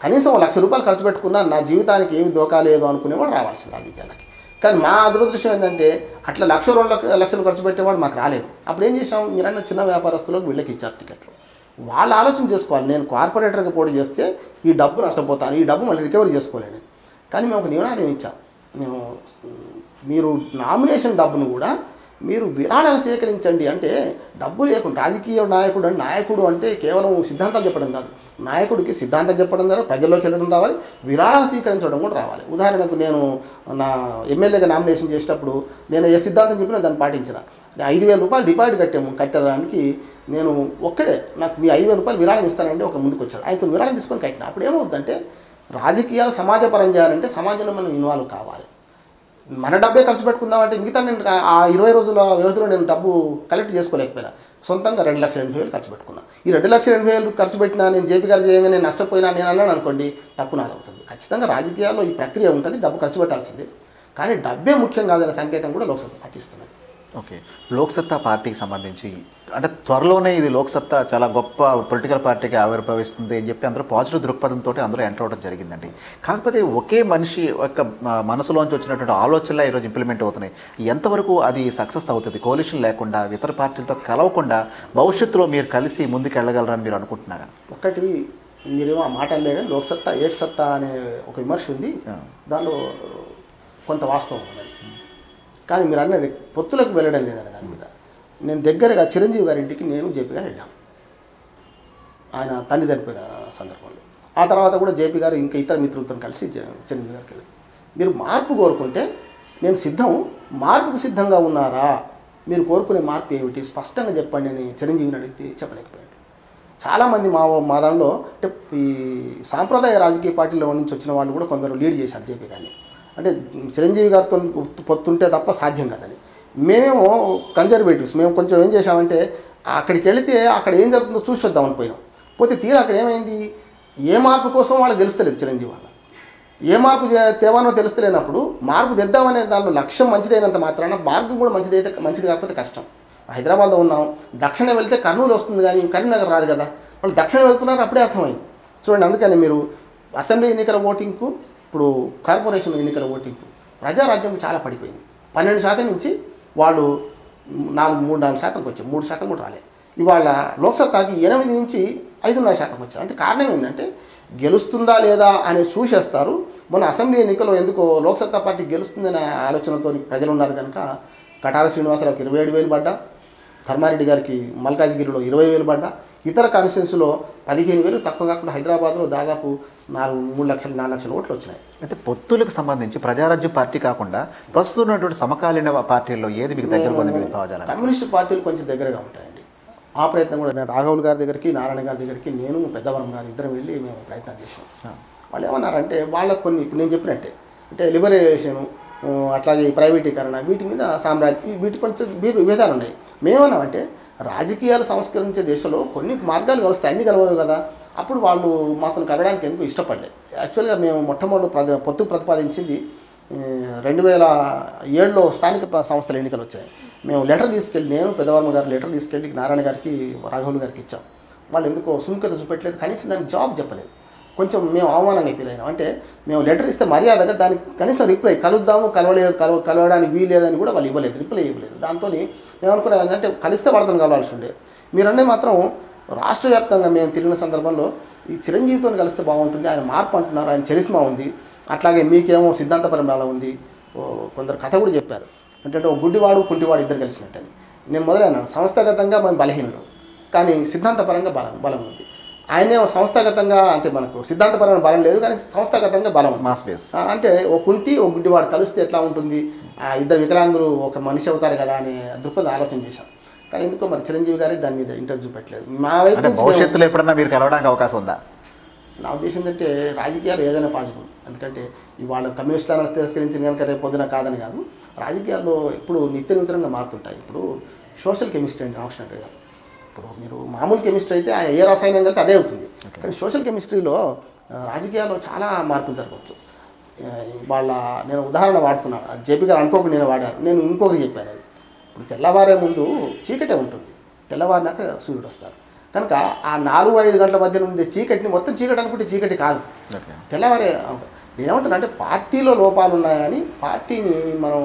కనీసం 1 లక్ష రూపాయలు ఖర్చు పెట్టుకున్నా నా జీవితానికి ఏమి దోకా లేదు అనుకునేవాడు రావాల్సింది రాజకీయాలకి. కానీ మా అదృష్టం ఏంటంటే, అట్లా 1-2 లక్షలు ఖర్చు పెట్టేవాడు మాకు రాలేదు. అప్పుడు ఏం చేసాం, మీరన్న చిన్న వ్యాపారస్తులకు వీళ్ళకి ఇచ్చారు టికెట్లు. వాళ్ళు ఆలోచన చేసుకోవాలి, నేను కార్పొరేటర్గా పోటీ చేస్తే ఈ డబ్బు నష్టపోతాను, ఈ డబ్బు మళ్ళీ రికవరీ చేసుకోలేను. కానీ మేము ఒక నినాదం ఇచ్చాం, మీరు నామినేషన్ డబ్బును కూడా మీరు విరాళాలు సేకరించండి. అంటే డబ్బు లేకుండా రాజకీయ నాయకుడు అంటే కేవలం సిద్ధాంతాలు చెప్పడం కాదు, నాయకుడికి సిద్ధాంతం చెప్పడం ద్వారా ప్రజల్లోకి వెళ్ళడం రావాలి, విరాళాలు స్వీకరించడం కూడా రావాలి. ఉదాహరణకు నేను నా ఎమ్మెల్యేగా నామినేషన్ చేసేటప్పుడు నేను ఏ సిద్ధాంతం చెప్పినా దాన్ని పాటించిన. 5,000 రూపాయలు డిపాజిట్ కట్టడానికి నేను ఒక్కడే, నాకు మీ 5,000 రూపాయలు విరాళం ఇస్తానంటే ఒక ముందుకు వచ్చాడు, ఆయనతో విరాళం తీసుకొని కట్టిన. అప్పుడు ఏమవుతుందంటే, రాజకీయాలు సమాజపరం చేయాలంటే సమాజంలో మనం ఇన్వాల్వ్ కావాలి. మన డబ్బే ఖర్చు పెట్టుకుందామంటే మిగతా నేను ఆ 20 రోజుల వ్యవధిలో నేను డబ్బు కలెక్ట్ చేసుకోలేకపోయినా, సొంతంగా 2,80,000 ఖర్చు పెట్టుకున్నాను. ఈ 2,80,000 ఖర్చు పెట్టినా నేను జేపీ గారు చేయంగా నేను నష్టపోయినా నేను అన్నాను అనుకోండి, తప్పు నాది అవుతుంది. ఖచ్చితంగా రాజకీయాల్లో ఈ ప్రక్రియ ఉంటుంది, డబ్బు ఖర్చు పెట్టాల్సిందే. కానీ డబ్బే ముఖ్యం కాదనే సంకేతం కూడా లోక్సత్తా పాటిస్తున్నది. ఓకే, లోక్సత్తా పార్టీకి సంబంధించి అంటే త్వరలోనే ఇది లోక్సత్తా చాలా గొప్ప పొలిటికల్ పార్టీకి ఆవిర్భవిస్తుంది అని చెప్పి అందరూ పాజిటివ్ దృక్పథంతో అందరూ ఎంటర్ అవ్వడం జరిగిందండి. కాకపోతే ఒకే మనిషి యొక్క మనసులోంచి వచ్చినటువంటి ఆలోచనలు ఈరోజు ఇంప్లిమెంట్ అవుతున్నాయి. ఎంతవరకు అది సక్సెస్ అవుతుంది? కోalition లేకుండా, ఇతర పార్టీలతో కలవకుండా భవిష్యత్తులో మీరు కలిసి ముందుకు వెళ్ళగలరని మీరు అనుకుంటున్నారా? ఒకటి మీరేమో ఆ మాట లేదని లోక్సత్తా ఏకసత్తా అనే ఒక విమర్శ ఉంది, దానిలో కొంత వాస్తవం ఉన్నది. కానీ మీరు అన్నది పొత్తులకు వెళ్ళడం లేదని దాని మీద నేను దగ్గరగా చిరంజీవి గారి ఇంటికి నేను జేపీ గారు వెళ్ళాను, ఆయన తండ్రి చనిపోయిన సందర్భంలో. ఆ తర్వాత కూడా జేపీ గారు ఇంకా ఇతర మిత్రులతో కలిసి చిరంజీవి గారికి వెళ్ళాను. మీరు మార్పు కోరుకుంటే నేను సిద్ధం, మార్పుకు సిద్ధంగా ఉన్నారా, మీరు కోరుకునే మార్పు ఏమిటి స్పష్టంగా చెప్పండి అని చిరంజీవిని అడిగితే చెప్పలేకపోయాడు. చాలామంది మా దానిలో అంటే ఈ సాంప్రదాయ రాజకీయ పార్టీలో నుంచి వచ్చిన వాళ్ళు కూడా కొందరు లీడ్ చేశారు జేపీ గారిని. అంటే చిరంజీవి గారితో పొత్తుంటే తప్ప సాధ్యం కాదని. మేమేమో కన్జర్వేటివ్స్, మేము కొంచెం ఏం చేసామంటే అక్కడికి వెళితే అక్కడ ఏం జరుగుతుందో చూసి వద్దామని పోయినాం. పోతే తీరా అక్కడ ఏమైంది, ఏ మార్పు కోసం వాళ్ళకి తెలుస్తలేదు చిరంజీవి వాళ్ళ, ఏ మార్పు తేవానో తెలుస్తలేనప్పుడు మార్పు తెద్దామనే దానిలో లక్ష్యం మంచిదైనంత మాత్రాన మార్గం కూడా మంచిది కాకపోతే కష్టం. హైదరాబాద్లో ఉన్నాం, దక్షిణం వెళ్తే కర్నూలు వస్తుంది కానీ కరీంనగర్ రాదు కదా, వాళ్ళు దక్షిణం వెళ్తున్నారు అప్పుడే అర్థమైంది. చూడండి, అందుకని మీరు అసెంబ్లీ ఎన్నికల ఓటింగ్కు ఇప్పుడు కార్పొరేషన్ ఎన్నికల ఓటింగ్కు ప్రజారాజ్యం చాలా పడిపోయింది. 12% నుంచి వాళ్ళు 3-4% వచ్చాయి, 3% కూడా రాలేదు. ఇవాళ లోక్సత్తాకి 8 నుంచి 5.5% వచ్చాయి. అంటే కారణం ఏంటంటే గెలుస్తుందా లేదా అని చూసేస్తారు. మొన్న అసెంబ్లీ ఎన్నికల్లో ఎందుకో లోక్సత్తా పార్టీ గెలుస్తుందనే ఆలోచనతో ప్రజలు ఉన్నారు కనుక కటార శ్రీనివాసరావుకి 27,000 పడ్డా, ధర్మారెడ్డి గారికి మల్కాజ్గిరిలో 20,000 పడ్డా, ఇతర కాన్స్టిట్యున్సీలో 15,000 తక్కువ కాకుండా హైదరాబాద్లో దాదాపు 3 లక్షలు 4 లక్షల ఓట్లు వచ్చినాయి. అయితే పొత్తులకు సంబంధించి ప్రజారాజ్య పార్టీ కాకుండా ప్రస్తుతం ఉన్నటువంటి సమకాలీన పార్టీల్లో ఏది మీకు దగ్గర ఉంది మీకు భావజాలం? కమ్యూనిస్ట్ పార్టీలు కొంచెం దగ్గరగా ఉంటాయండి. ఆ ప్రయత్నం కూడా నేను రాఘవులు గారి దగ్గరికి, నారాయణ గారి దగ్గరికి, నేను పెద్దవరం గారు ఇద్దరం వెళ్ళి మేము ప్రయత్నం చేసాం. వాళ్ళు ఏమన్నారంటే వాళ్ళకు కొన్ని ఇప్పుడు నేను చెప్పినట్టే అంటే లిబరేషను, అట్లాగే ప్రైవేటీకరణ, వీటి మీద సామ్రాజ్యం, వీటి కొంచెం విభేదాలు ఉన్నాయి. మేమన్నామంటే రాజకీయాలు సంస్కరించే దేశంలో కొన్ని మార్గాలు కలుస్తాయి, అన్నీ కలవవు కదా. అప్పుడు వాళ్ళు మాకు కలవడానికి ఎందుకు ఇష్టపడలేదు. యాక్చువల్గా మేము మొట్టమొదటి పొత్తు ప్రతిపాదించింది 2007లో స్థానిక సంస్థల ఎన్నికలు వచ్చాయి. మేము లెటర్ తీసుకెళ్ళి, నేను పెద్దవర్మ గారు లెటర్ తీసుకెళ్ళి నారాయణ గారికి, రాఘవులు గారికి ఇచ్చాం. వాళ్ళు ఎందుకో సుముఖత చూపెట్టలేదు, కనీసం దానికి జాబ్ చెప్పలేదు. కొంచెం మేము అవమానంగా ఫీల్ అయినాం. అంటే మేము లెటర్ ఇస్తే మర్యాదగా దానికి కనీసం రిప్లై కలుద్దాము, కలవడానికి వీలేదని కూడా వాళ్ళు ఇవ్వలేదు, రిప్లై ఇవ్వలేదు. దాంతో మేము అనుకున్నాం ఏంటంటే కలిస్తే వాళ్ళతో కలవాల్సి ఉండే. మీరన్నీ మాత్రం రాష్ట్ర వ్యాప్తంగా మేము తిరిగిన సందర్భంలో ఈ చిరంజీవితో కలిస్తే బాగుంటుంది, ఆయన మార్పు అంటున్నారు, ఆయన చరిస్మా ఉంది, అట్లాగే మీకేమో సిద్ధాంతపరంగా ఉంది. కొందరు కథ కూడా చెప్పారు అంటే ఒక గుడ్డివాడు కుంటివాడు ఇద్దరు కలిసినట్టని. నేను మొదలైనాను సంస్థాగతంగా మేము బలహీనుడు, కానీ సిద్ధాంతపరంగా బలం ఉంది. ఆయనే సంస్థాగతంగా అంటే మనకు సిద్ధాంతపరమైన బలం లేదు, కానీ సంస్థాగతంగా బలం అంటే ఒక కుంటి ఒక గుడ్డివాడు కలిస్తే ఎట్లా ఉంటుంది, ఇద్దరు వికలాంగులు ఒక మనిషి అవుతారు కదా అనే దృక్పథం ఆలోచన చేశాం. కానీ ఎందుకో మరి చిరంజీవి గారి దాని మీద ఇంటర్వ్యూ పెట్టలేదు. మా వైపు భవిష్యత్తులో ఎప్పుడన్నా మీరు కలవడానికి అవకాశం ఉందా? నా ఉద్దేశం ఏంటంటే రాజకీయాలు ఏదైనా పాసిబుల్, ఎందుకంటే ఇవాళ కమ్యూనిస్టులను తిరస్కరించిన కనుక రేపు పొద్దున కాదని కాదు, రాజకీయాల్లో ఎప్పుడు నిత్య నూతనంగా మారుతుంటాయి. ఇప్పుడు సోషల్ కెమిస్ట్రీ అంటే రామకృష్ణ గారు, ఇప్పుడు మీరు మామూలు కెమిస్ట్రీ అయితే ఏ రసాయనం కలితే అదే అవుతుంది, కానీ సోషల్ కెమిస్ట్రీలో రాజకీయాల్లో చాలా మార్పులు జరగవచ్చు. వాళ్ళ నేను ఉదాహరణ వాడుతున్నాను, అది జేపీ గారు అనుకోకుండా నేను వాడాను, నేను ఇంకొకరికి చెప్పాను. అది ఇప్పుడు తెల్లవారే ముందు చీకటే ఉంటుంది, తెల్లవారినాక సూర్యుడు వస్తారు. కనుక ఆ 4-5 గంటల మధ్య నుండి చీకటిని మొత్తం చీకటి అనుకుంటే చీకటి కాదు, తెల్లవారే. నేనేమంటున్నా అంటే పార్టీలో లోపాలు ఉన్నాయని పార్టీని మనం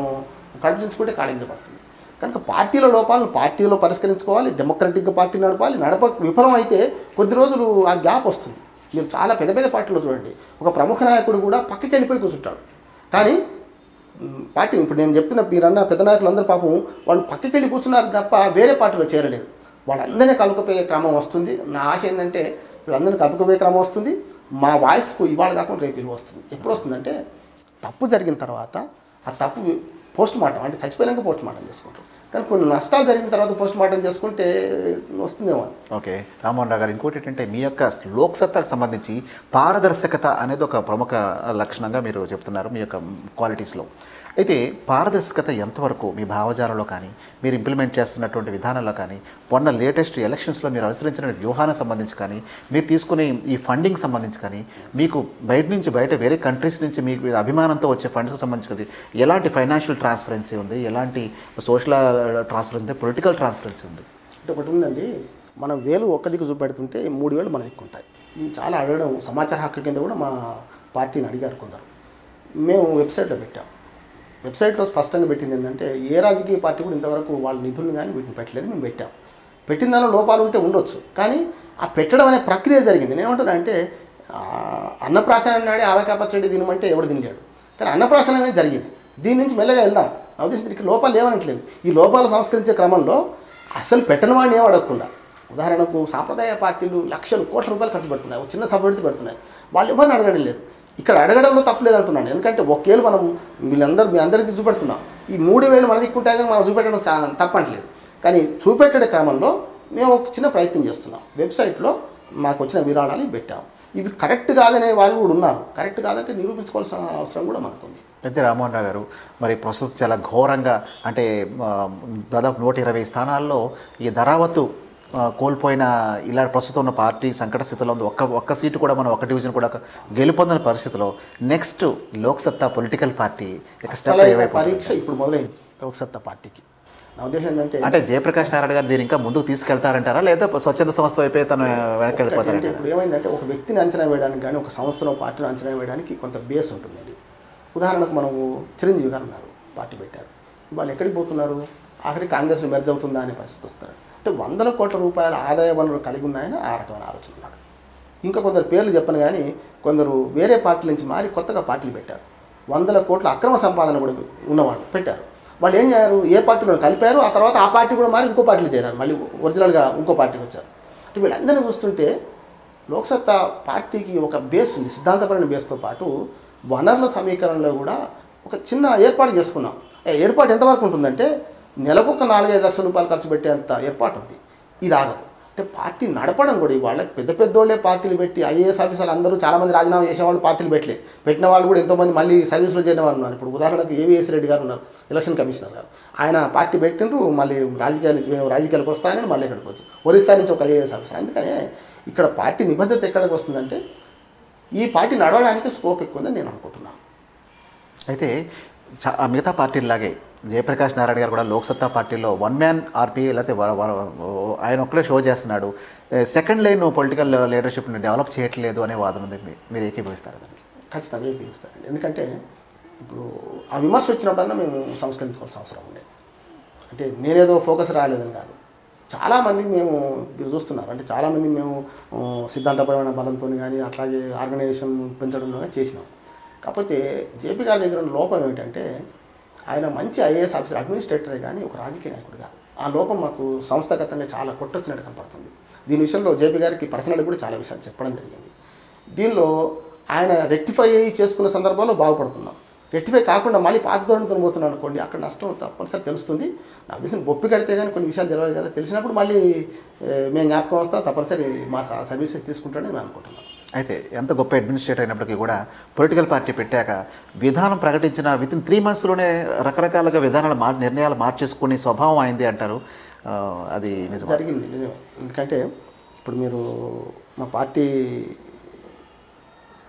కడిపించుకుంటే కాళింది పడుతుంది. కనుక పార్టీల లోపాలను పార్టీలో పరిష్కరించుకోవాలి, డెమోక్రటిక్గా పార్టీ నడపాలి. విఫలం అయితే కొద్ది రోజులు ఆ గ్యాప్ వస్తుంది. మీరు చాలా పెద్ద పెద్ద పార్టీలో చూడండి, ఒక ప్రముఖ నాయకుడు కూడా పక్కకి వెళ్ళిపోయి కూర్చుంటాడు, కానీ పార్టీ ఇప్పుడు నేను చెప్పిన మీరన్న పెద్ద నాయకులు అందరూ పాపం వాళ్ళు పక్కకి వెళ్ళి కూర్చున్నారు తప్ప వేరే పార్టీలో చేరలేదు. వాళ్ళందరినీ కలుపుకుపోయే క్రమం వస్తుంది. నా ఆశ ఏంటంటే వీళ్ళందరినీ కలుపుకుపోయే క్రమం వస్తుంది. మా వాయిస్కు ఇవాళ కాకుండా రేపు విలువ వస్తుంది. ఎప్పుడు వస్తుందంటే తప్పు జరిగిన తర్వాత ఆ తప్పు పోస్ట్ మార్టం అంటే చచ్చిపోయాక పోస్ట్ మార్టం చేసుకుంటారు, కానీ కొన్ని నష్టాలు జరిగిన తర్వాత పోస్ట్ మార్టం చేసుకుంటే వస్తుందేమో. ఓకే రామ్మోహన్ రావు గారు, ఇంకోటి ఏంటంటే మీ యొక్క లోక్సత్తాకు సంబంధించి పారదర్శకత అనేది ఒక ప్రముఖ లక్షణంగా మీరు చెప్తున్నారు మీ యొక్క క్వాలిటీస్లో. అయితే పారదర్శకత ఎంతవరకు మీ భావజాలంలో కానీ మీరు ఇంప్లిమెంట్ చేస్తున్నటువంటి విధానంలో కానీ మొన్న లేటెస్ట్ ఎలక్షన్స్లో మీరు అనుసరించిన వ్యూహానికి సంబంధించి కానీ మీరు తీసుకునే ఈ ఫండింగ్ సంబంధించి కానీ మీకు బయట వేరే కంట్రీస్ నుంచి మీకు అభిమానంతో వచ్చే ఫండ్స్కి సంబంధించి ఎలాంటి ఫైనాన్షియల్ ట్రాన్స్పరెన్సీ ఉంది, ఎలాంటి సోషల్ ట్రాన్స్పరెన్సీ ఉంది, పొలిటికల్ ట్రాన్స్పరెన్సీ ఉంది? అంటే ఒకటి ఉందండి, మనం వేలు ఒక్క దిక్కు చూపెడుతుంటే 3 వేలు మన దిక్కు ఉంటాయి. ఇది చాలా అడగడం సమాచార హక్కు కింద కూడా మా పార్టీని అడిగారు కొందరు. మేము వెబ్సైట్లో పెట్టాం. వెబ్సైట్లో స్పష్టంగా పెట్టింది ఏంటంటే ఏ రాజకీయ పార్టీ కూడా ఇంతవరకు వాళ్ళ నిధులను కానీ వీటిని పెట్టలేదు. మేము పెట్టాం. పెట్టిన దానిలో లోపాలు ఉంటే ఉండొచ్చు, కానీ ఆ పెట్టడం అనే ప్రక్రియ జరిగింది. నేనేమంటున్నా అంటే అన్నప్రాసన నాడే ఆవకాయ పచ్చడి తినమంటే ఎవడు తినలేడు, కానీ అన్నప్రాసన అనేది జరిగింది. దీని నుంచి మెల్లగా వెళ్దాం. నా ఉద్దేశం ఇక్కడ లోపాలు లేవనట్లేదు. ఈ లోపాలు సంస్కరించే క్రమంలో అస్సలు పెట్టని వాడిని ఏం అడగకుండా, ఉదాహరణకు సాంప్రదాయ పార్టీలు లక్షలు కోట్ల రూపాయలు ఖర్చు పెడుతున్నాయి, ఒక చిన్న సభ పెడితే పెడుతున్నాయి, వాళ్ళు ఎవరిని అడగడం లేదు. ఇక్కడ అడగడంలో తప్పలేదు అంటున్నాను, ఎందుకంటే ఒకేళ్ళు మనం మీ అందరికీ చూపెడుతున్నాం. ఈ 3 వేలు మన దిక్కుంటే కానీ మనం చూపెట్టడం తప్పట్లేదు, కానీ చూపెట్టే క్రమంలో మేము ఒక చిన్న ప్రయత్నం చేస్తున్నాం. వెబ్సైట్లో మాకు వచ్చిన విరాళాలు పెట్టాం. ఇవి కరెక్ట్ కాదనే వాళ్ళు కూడా ఉన్నారు. కరెక్ట్ కాదంటే నిరూపించుకోవాల్సిన అవసరం కూడా మనకుంది. అయితే రామ్మోహన్ రావు గారు, మరి ప్రస్తుతం చాలా ఘోరంగా అంటే దాదాపు 120 స్థానాల్లో ఈ ధరావత్తు కోల్పోయిన ఇలా ప్రస్తుతం ఉన్న పార్టీ సంకట స్థితిలో ఉంది. ఒక్క సీటు కూడా మనం ఒక్క డివిజన్ కూడా గెలుపొందిన పరిస్థితిలో నెక్స్ట్ లోక్సత్తా పొలిటికల్ పార్టీ పరీక్ష ఇప్పుడు మొదలైంది లోక్సత్తా పార్టీకి. నా ఉద్దేశం ఏంటంటే అంటే జయప్రకాష్ నారాయణ గారు దీన్ని ఇంకా ముందుకు తీసుకెళ్తారంటారా, లేదా స్వచ్ఛంద సంస్థ అయిపోయి తను వెనక్కి వెళ్ళిపోతారంటే? ఇప్పుడు ఏమైందంటే ఒక వ్యక్తిని అంచనా వేయడానికి కానీ ఒక సంస్థను పార్టీని అంచనా వేయడానికి కొంత బేస్ ఉంటుందండి. ఉదాహరణకు మనము చిరంజీవి గారు ఉన్నారు, పార్టీ పెట్టారు, వాళ్ళు ఎక్కడికి పోతున్నారు, ఆఖరి కాంగ్రెస్లో మెర్జ్ అవుతుందా అనే పరిస్థితి వస్తారు. అంటే 100 కోట్ల రూపాయల ఆదాయ వనరులు కలిగి ఉన్నాయని ఆ రకమైన ఆలోచన ఉన్నాడు. ఇంకా కొందరు పేర్లు చెప్పను కానీ కొందరు వేరే పార్టీల నుంచి మారి కొత్తగా పార్టీలు పెట్టారు. 100 కోట్ల అక్రమ సంపాదన కూడా ఉన్నవాళ్ళు పెట్టారు. వాళ్ళు ఏం చేశారు, ఏ పార్టీలో కలిపారు, ఆ తర్వాత ఆ పార్టీ కూడా మారి ఇంకో పార్టీలో చేరారు, మళ్ళీ ఒరిజినల్గా ఇంకో పార్టీకి వచ్చారు. అంటే వీళ్ళందరినీ చూస్తుంటే లోక్సత్తా పార్టీకి ఒక బేస్ ఉంది, సిద్ధాంతపరమైన బేస్తో పాటు వనరుల సమీకరణలో కూడా ఒక చిన్న ఏర్పాటు చేసుకున్నాం. ఏర్పాటు ఎంతవరకు ఉంటుందంటే నెలకొక 4-5 లక్షల రూపాయలు ఖర్చు పెట్టేంత ఏర్పాటు ఉంది. ఇది ఆగదు. అంటే పార్టీ నడపడం కూడా ఇవాళ పెద్ద పెద్దోళ్ళే పార్టీలు పెట్టి ఐఏఎస్ ఆఫీసర్లు అందరూ చాలామంది రాజీనామా చేసేవాళ్ళు పార్టీలు పెట్టిన వాళ్ళు కూడా ఎంతోమంది మళ్ళీ సర్వీస్లో చేరిన వాళ్ళు ఉన్నారు. ఇప్పుడు ఉదాహరణకు ఏవిఎస్ రెడ్డి గారు ఉన్నారు, ఎలక్షన్ కమిషనర్ గారు. ఆయన పార్టీ పెట్టినరు, మళ్ళీ రాజకీయాలకు వస్తాయని మళ్ళీ ఇక్కడికి వచ్చి ఒరిస్సా నుంచి ఒక ఐఏఎస్ ఆఫీసర్. అందుకనే ఇక్కడ పార్టీ నిబద్ధత ఎక్కడికి వస్తుందంటే ఈ పార్టీ నడవడానికి స్కోప్ ఎక్కువ ఉందని నేను అనుకుంటున్నాను. అయితే మిగతా పార్టీలాగే జయప్రకాష్ నారాయణ గారు కూడా లోక్సత్తా పార్టీలో వన్ మ్యాన్ ఆర్పీ లేకపోతే ఆయన ఒక్కడే షో చేస్తున్నాడు, సెకండ్ లైన్ పొలిటికల్ లీడర్షిప్ని డెవలప్ చేయట్లేదు అనే వాదన ఉంది. మీరు ఏకీభవిస్తారు దాన్ని? ఖచ్చితంగా ఏకీభవిస్తారండి. ఎందుకంటే ఇప్పుడు ఆ విమర్శ వచ్చినప్పుడన్నా మేము సంస్కరించుకోవాల్సిన అవసరం ఉండే. అంటే నేనేదో ఫోకస్ రాలేదని కాదు, చాలామంది మేము మీరు చూస్తున్నారు అంటే చాలామంది మేము సిద్ధాంతపరమైన బలంతో కానీ అట్లాగే ఆర్గనైజేషన్ పెంచడంలో చేసినాం. కాకపోతే జేపీ గారి దగ్గర ఉన్న లోపం ఏమిటంటే ఆయన మంచి ఐఏఎస్ ఆఫీసర్, అడ్మినిస్ట్రేటరే కానీ ఒక రాజకీయ నాయకుడు కాదు. ఆ లోపం మాకు సంస్థాగతంగా చాలా కొట్టొచ్చినట్టు కనపడుతుంది. దీని విషయంలో జేపీ గారికి పర్సనల్గా కూడా చాలా విషయాలు చెప్పడం జరిగింది. దీనిలో ఆయన రెక్టిఫై చేసుకున్న సందర్భంలో బాగుపడుతున్నాం. రెక్టిఫై కాకుండా మళ్ళీ పాత ధోరణితో పోతున్నాను అనుకోండి, అక్కడ నష్టం తప్పనిసరి తెలుస్తుంది. నాకు తెలిసిన బొప్పి కడితే కానీ కొన్ని విషయాలు తెలియదు కదా, తెలిసినప్పుడు మళ్ళీ మేము జ్ఞాపకం వస్తాం, తప్పనిసరి మా సర్వీసెస్ తీసుకుంటానని నేను అనుకుంటున్నాను. అయితే ఎంత గొప్ప అడ్మినిస్ట్రేటర్ అయినప్పటికీ కూడా పొలిటికల్ పార్టీ పెట్టాక విధానం ప్రకటించిన వితిన్ 3 monthsలోనే రకరకాలుగా నిర్ణయాలు మార్చేసుకునే స్వభావం అయింది అంటారు. అది నిజం జరిగింది, నిజమే. ఎందుకంటే ఇప్పుడు మీరు మా పార్టీ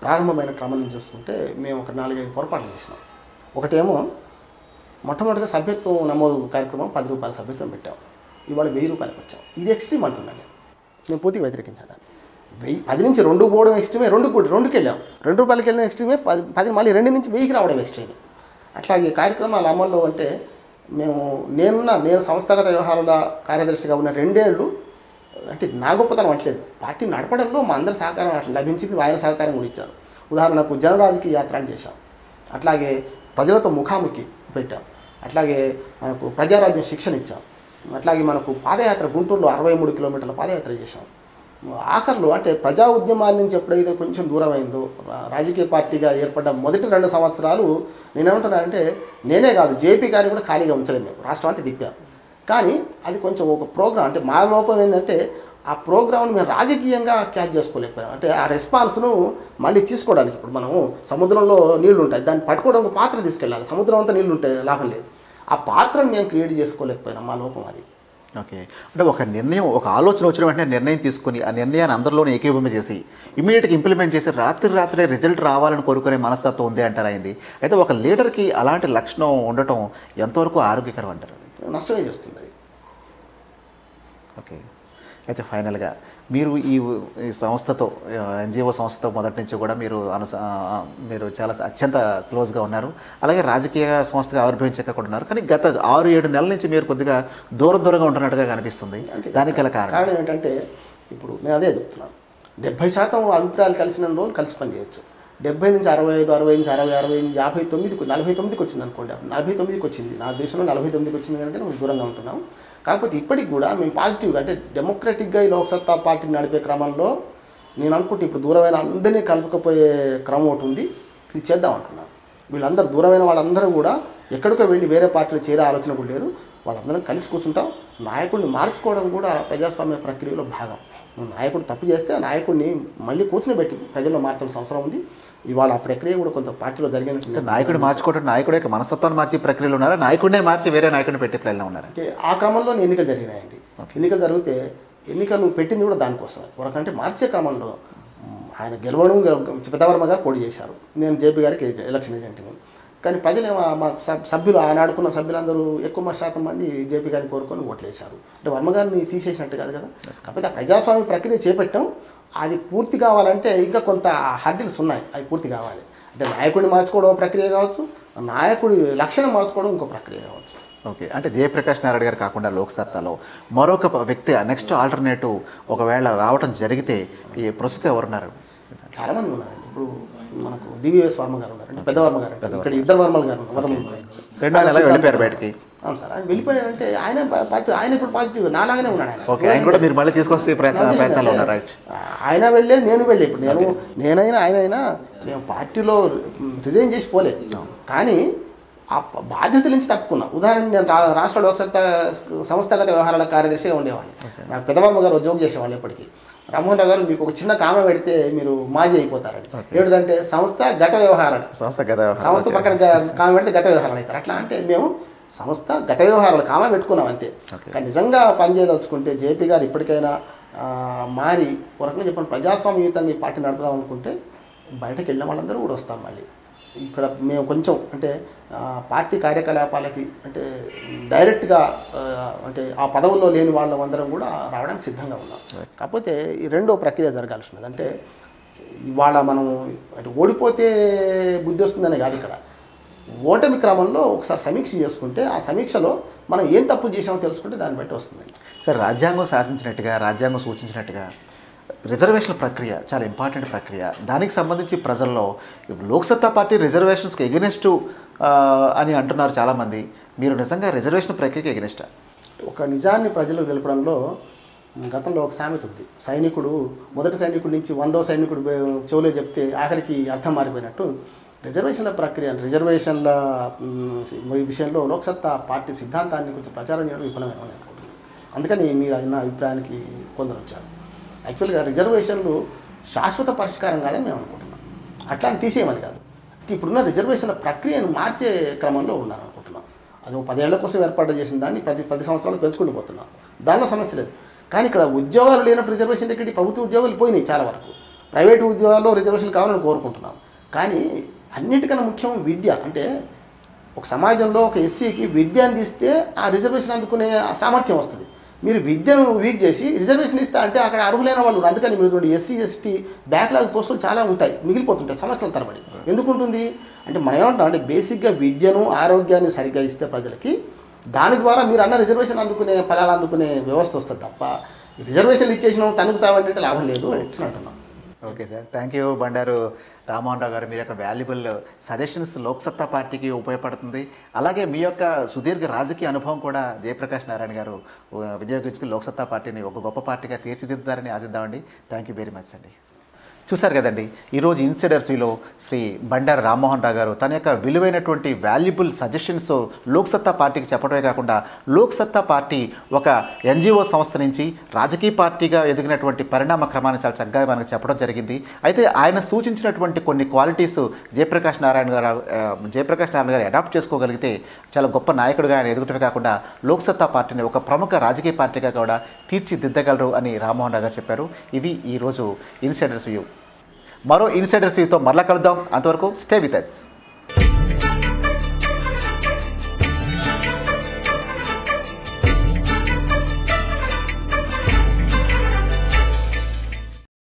ప్రారంభమైన క్రమం నుంచి చూసుకుంటే మేము ఒక 4-5 పొరపాట్లు చేసినాం. ఒకటేమో మొట్టమొదటిగా సభ్యత్వం నమోదు కార్యక్రమం 10 రూపాయల సభ్యత్వం పెట్టాం. ఇవాళ 1000 రూపాయలకు వచ్చాం. ఇది ఎక్స్ట్రీమ్ అంటున్నాను నేను పూర్తిగా వ్యతిరేకించాను. 10 నుంచి 2 పోవడం ఎక్స్ట్రీమే, 2కి వెళ్ళాం. 2 రూపాయలకి వెళ్ళిన ఎక్స్ట్రీమే, 10 మళ్ళీ 2 నుంచి 1000కి రావడం ఎక్స్ట్రీమే. అట్లాగే కార్యక్రమాల అమల్లో అంటే నేను సంస్థాగత వ్యవహారాల కార్యదర్శిగా ఉన్న 2 ఏళ్ళు అంటే నా గొప్పతనం అంటలేదు, పార్టీ నడపడంలో మా అందరి సహకారం అట్లా లభించింది. ఆయన సహకారం కూడా ఇచ్చారు. ఉదాహరణకు జనరాజకీయ యాత్రలు చేశాం, అట్లాగే ప్రజలతో ముఖాముఖి పెట్టాం, అట్లాగే మనకు ప్రజారాజ్యం శిక్షణ ఇచ్చాం, అట్లాగే మనకు పాదయాత్ర గుంటూరులో 63 కిలోమీటర్ల పాదయాత్ర చేశాం. ఆఖర్లో అంటే ప్రజా ఉద్యమాల నుంచి ఎప్పుడైతే కొంచెం దూరం అయిందో రాజకీయ పార్టీగా ఏర్పడ్డ మొదటి 2 సంవత్సరాలు నేనేమంటున్నానంటే నేనే కాదు జేపీ గారిని కూడా ఖాళీగా ఉంచలేదు. మేము రాష్ట్రం అంతా తిప్పాం. కానీ అది కొంచెం ఒక ప్రోగ్రాం అంటే మా లోపం ఏంటంటే ఆ ప్రోగ్రామ్ను మేము రాజకీయంగా క్యాచ్ చేసుకోలేకపోయాం. అంటే ఆ రెస్పాన్స్ను మళ్ళీ తీసుకోవడానికి ఇప్పుడు మనము సముద్రంలో నీళ్లు ఉంటాయి, దాన్ని పట్టుకోవడానికి పాత్ర తీసుకెళ్ళాలి. సముద్రం అంతా నీళ్లు ఉంటాయి, లాభం లేదు. ఆ పాత్రను మేము క్రియేట్ చేసుకోలేకపోయినాం, మా లోపం అది. ఓకే, అంటే ఒక నిర్ణయం, ఒక ఆలోచన వచ్చిన వెంటనే నిర్ణయం తీసుకుని ఆ నిర్ణయాన్ని అందరిలోనే ఏకీభూమి చేసి ఇమీడియట్గా ఇంప్లిమెంట్ చేసి రాత్రి రిజల్ట్ రావాలని కోరుకునే మనస్తత్వం ఉంది అంటారు అయింది. అయితే ఒక లీడర్కి అలాంటి లక్షణం ఉండటం ఎంతవరకు ఆరోగ్యకరం అంటారు? అది నష్టమే చేస్తుంది అది. ఓకే, అయితే ఫైనల్గా మీరు ఈ సంస్థతో ఎన్జిఓ సంస్థతో మొదటి నుంచి కూడా మీరు చాలా అత్యంత క్లోజ్గా ఉన్నారు. అలాగే రాజకీయ సంస్థగా ఆవిర్భవించాక కూడా ఉన్నారు. కానీ గత 6-7 నెలల నుంచి మీరు కొద్దిగా దూరంగా ఉంటున్నట్టుగా కనిపిస్తుంది. దానికి గల కారణం ఏంటంటే ఇప్పుడు నేను అదే చెప్తున్నాను, 70% అభిప్రాయాలు కలిసిన రోజులు కలిసి పనిచేయచ్చు. 70 నుంచి 65, 60 నుంచి 60, 60 నుంచి 59, 49కి వచ్చింది అనుకోండి. 49కి వచ్చింది, నా దేశంలో 49కి వచ్చింది కనుక మేము దూరంగా ఉంటున్నాం. కాకపోతే ఇప్పటికి కూడా మేము పాజిటివ్గా అంటే డెమోక్రటిక్గా ఈ లోక్సత్తా పార్టీని నడిపే క్రమంలో నేను అనుకుంటే ఇప్పుడు దూరమైన అందరినీ కలుపుకపోయే క్రమం ఒకటి ఉంది, ఇది చేద్దాం అంటున్నాను. వీళ్ళందరూ దూరమైన వాళ్ళందరూ కూడా ఎక్కడికో వెళ్ళి వేరే పార్టీలు చేరే ఆలోచన కూడా లేదు. వాళ్ళందరం కలిసి కూర్చుంటాం. నాయకుడిని మార్చుకోవడం కూడా ప్రజాస్వామ్య ప్రక్రియలో భాగం. నాయకుడు తప్పు చేస్తే ఆ నాయకుడిని మళ్ళీ కూర్చుని ప్రజల్లో మార్చాల్సిన అవసరం ఉంది. ఇవాళ ఆ ప్రక్రియ కూడా కొంత పార్టీలో జరిగినట్టు. నాయకుడు మార్చుకోవడం, నాయకుడు యొక్క మనస్తత్వాన్ని మార్చి ప్రక్రియలు ఉన్నారా, నాయకుడినే మార్చి వేరే నాయకుడిని పెట్టే ప్రయత్నం ఉన్నారు? అంటే ఆ క్రమంలో ఎన్నికలు జరిగినాయండి. ఎన్నికలు జరిగితే ఎన్నికలు పెట్టింది కూడా దానికోసమే. ఒకకంటే మార్చే క్రమంలో ఆయన గెలవడం పెద్దవర్మ గారు పోటీ చేశారు, నేను జేపీ గారికి ఎలక్షన్ ఏజెంట్ని. కానీ ప్రజలు మా సభ్యులు ఆనాడుకున్న సభ్యులందరూ ఎక్కువ శాతం మంది జేపీ గారిని కోరుకొని ఓట్లు వేశారు. అంటే వర్మ గారిని తీసేసినట్టు కాదు కదా. కాకపోతే ఆ ప్రజాస్వామ్య ప్రక్రియ చేపట్టాం. అది పూర్తి కావాలంటే ఇంకా కొంత హర్డిల్స్ ఉన్నాయి, అవి పూర్తి కావాలి. అంటే నాయకుడిని మార్చుకోవడం ప్రక్రియ కావచ్చు, నాయకుడి లక్షణం మార్చుకోవడం ఇంకో ప్రక్రియ కావచ్చు. ఓకే, అంటే జయప్రకాష్ నారాయణ గారు కాకుండా లోక్సత్తాలో మరొక వ్యక్తి నెక్స్ట్ ఆల్టర్నేటివ్ ఒకవేళ రావడం జరిగితే ఈ ప్రస్తుతం ఎవరున్నారు? చాలామంది ఉన్నారండి. ఇప్పుడు మనకు డివిఎస్ వర్మ గారు ఉన్నారండి, పెద్ద వర్మ గారు. ఇక్కడ 2 వర్మలు గారు వెళ్ళిపోయారు బయటికి. అవును సార్, ఆయన వెళ్ళిపోయాడంటే ఆయన పార్టీ ఆయన ఇప్పుడు పాజిటివ్ నాలాగానే ఉన్నాడు ఓకే, ఆయన కూడా మీరు మళ్ళీ తీసుకొస్తే ప్రయత్నాలు ఉన్నారు. రైట్. ఆయన వెళ్ళే నేను వెళ్ళే ఇప్పుడు నేనైనా ఆయనైనా మేము పార్టీలో రిజైన్ చేసి పోలేదు, కానీ ఆ బాధ్యతల నుంచి తప్పుకున్నా. ఉదాహరణ నేను రాష్ట్ర లోక్సత్తా సంస్థాగత వ్యవహారాల కార్యదర్శిగా ఉండేవాడిని. నాకు పెద్దమామ గారు ఉద్యోగం చేసేవాళ్ళు ఎప్పటికీ. రామ్మోహన్ రావు గారు మీకు ఒక చిన్న కామ పెడితే మీరు మాజీ అయిపోతారండి. ఏంటంటే సంస్థ పక్కన కామ పెడితే గత వ్యవహారాలు అవుతారు. అట్లా అంటే మేము సంస్థ గత వ్యవహారాలు కామ పెట్టుకున్నాం అంతే. కానీ నిజంగా పనిచేయదలుచుకుంటే జేపీ గారు ఇప్పటికైనా మారి ఒక రకంగా చెప్పండి ప్రజాస్వామ్యయుతంగా ఈ పార్టీ నడుపుదాం అనుకుంటే బయటకు వెళ్ళిన వాళ్ళందరూ కూడా వస్తాం. మళ్ళీ ఇక్కడ మేము కొంచెం అంటే పార్టీ కార్యకలాపాలకి అంటే డైరెక్ట్గా అంటే ఆ పదవుల్లో లేని వాళ్ళందరం కూడా రావడానికి సిద్ధంగా ఉన్నాం. కాకపోతే ఈ రెండో ప్రక్రియ జరగాల్సి ఉన్నది. అంటే ఇవాళ మనం అంటే ఓడిపోతే బుద్ధి వస్తుందనే కాదు, ఇక్కడ ఓటమి క్రమంలో ఒకసారి సమీక్ష చేసుకుంటే ఆ సమీక్షలో మనం ఏం తప్పులు చేసామో తెలుసుకుంటే దాన్ని బట్టి వస్తుందండి. సార్, రాజ్యాంగం శాసించినట్టుగా రాజ్యాంగం సూచించినట్టుగా రిజర్వేషన్ల ప్రక్రియ చాలా ఇంపార్టెంట్ ప్రక్రియ. దానికి సంబంధించి ప్రజల్లో లోక్సత్తా పార్టీ రిజర్వేషన్స్కి ఎగెనిస్ట్ అని అంటున్నారు చాలామంది. మీరు నిజంగా రిజర్వేషన్ ప్రక్రియకి ఎగెనిస్టా? ఒక నిజాన్ని ప్రజలకు తెలపడంలో గతంలో ఒక సామెత ఉంది. సైనికుడు మొదటి సైనికుడి నుంచి 100వ సైనికుడు చెవులో చెప్తే ఆఖరికి అర్థం మారిపోయినట్టు రిజర్వేషన్ల ప్రక్రియ రిజర్వేషన్ల విషయంలో లోక్సత్తా పార్టీ సిద్ధాంతాన్ని కొంచెం ప్రచారం చేయడం విఫలమైన అనుకుంటున్నాను. అందుకని మీరు అన్న అభిప్రాయానికి కొందరు వచ్చారు. యాక్చువల్గా రిజర్వేషన్లు శాశ్వత పరిష్కారం కాదని మేము అనుకుంటున్నాం. అట్లాంటి తీసేయమని కాదు, ఇప్పుడున్న రిజర్వేషన్ల ప్రక్రియను మార్చే క్రమంలో ఉన్నాను అనుకుంటున్నాం. అది 10 ఏళ్ల కోసం ఏర్పాటు చేసిన దాన్ని 10 సంవత్సరాలు పెంచుకుంటూ పోతున్నాం. దానిలో సమస్య లేదు. కానీ ఇక్కడ ఉద్యోగాలు లేనప్పుడు రిజర్వేషన్ ఇక్కడ ప్రభుత్వ ఉద్యోగాలు పోయినాయి చాలా వరకు. ప్రైవేటు ఉద్యోగాల్లో రిజర్వేషన్ కావాలని కోరుకుంటున్నాం. కానీ అన్నిటికన్నా ముఖ్యం విద్య. అంటే ఒక సమాజంలో ఒక ఎస్సీకి విద్య అందిస్తే ఆ రిజర్వేషన్ అందుకునే సామర్థ్యం వస్తుంది. మీరు విద్యను వీక్ చేసి రిజర్వేషన్ ఇస్తా అంటే అక్కడ అర్హులైన వాళ్ళు. అందుకని మీరు చూడండి ఎస్సీ ఎస్టీ బ్యాక్లాగ్ పోస్టులు చాలా ఉంటాయి, మిగిలిపోతుంటాయి సంవత్సరాల తరబడి. ఎందుకు ఉంటుంది అంటే మనం ఏమంటాం అంటే బేసిక్గా విద్యను ఆరోగ్యాన్ని సరిగ్గా ఇస్తే ప్రజలకి దాని ద్వారా మీరు అన్న రిజర్వేషన్ అందుకునే ఫలాలు అందుకునే వ్యవస్థ వస్తుంది తప్ప రిజర్వేషన్ ఇచ్చేసిన తనకు సావండి అంటే లాభం లేదు అంటున్నాం. Okay sir, thank you Bandaru Rammohan Rao garu. మీ యొక్క వాల్యుబుల్ సజెషన్స్ లోక్సత్తా పార్టీకి ఉపయోగపడుతుంది. అలాగే మీ యొక్క సుదీర్ఘ రాజకీయ అనుభవం కూడా జయప్రకాష్ నారాయణ గారు వినియోగించుకుని లోక్సత్తా పార్టీని ఒక గొప్ప పార్టీగా తీర్చిదిద్దారని ఆశిద్దామండి. థ్యాంక్ యూ వెరీ మచ్ అండి. చూశారు కదండి, ఈరోజు ఇన్సైడర్స్లో శ్రీ బండారు రామ్మోహన్ రావు గారు తన యొక్క విలువైనటువంటి వాల్యుబుల్ సజెషన్స్ లోక్సత్తా పార్టీకి చెప్పడమే కాకుండా లోక్సత్తా పార్టీ ఒక ఎన్జిఓ సంస్థ నుంచి రాజకీయ పార్టీగా ఎదిగినటువంటి పరిణామ క్రమాన్ని చాలా చక్కగా మనకు చెప్పడం జరిగింది. అయితే ఆయన సూచించినటువంటి కొన్ని క్వాలిటీస్ జయప్రకాష్ నారాయణ గారు అడాప్ట్ చేసుకోగలిగితే చాలా గొప్ప నాయకుడిగా ఆయన ఎదుగుటమే కాకుండా లోక్సత్తా పార్టీని ఒక ప్రముఖ రాజకీయ పార్టీగా కూడా తీర్చిదిద్దగలరు అని రామ్మోహన్ రావు గారు చెప్పారు. ఇవి ఈరోజు ఇన్సైడర్స్ వ్యూ. మరో ఇన్సైడర్స్ వ్యూతో మరలా కలుద్దాం. అంతవరకు స్టే విత్ us.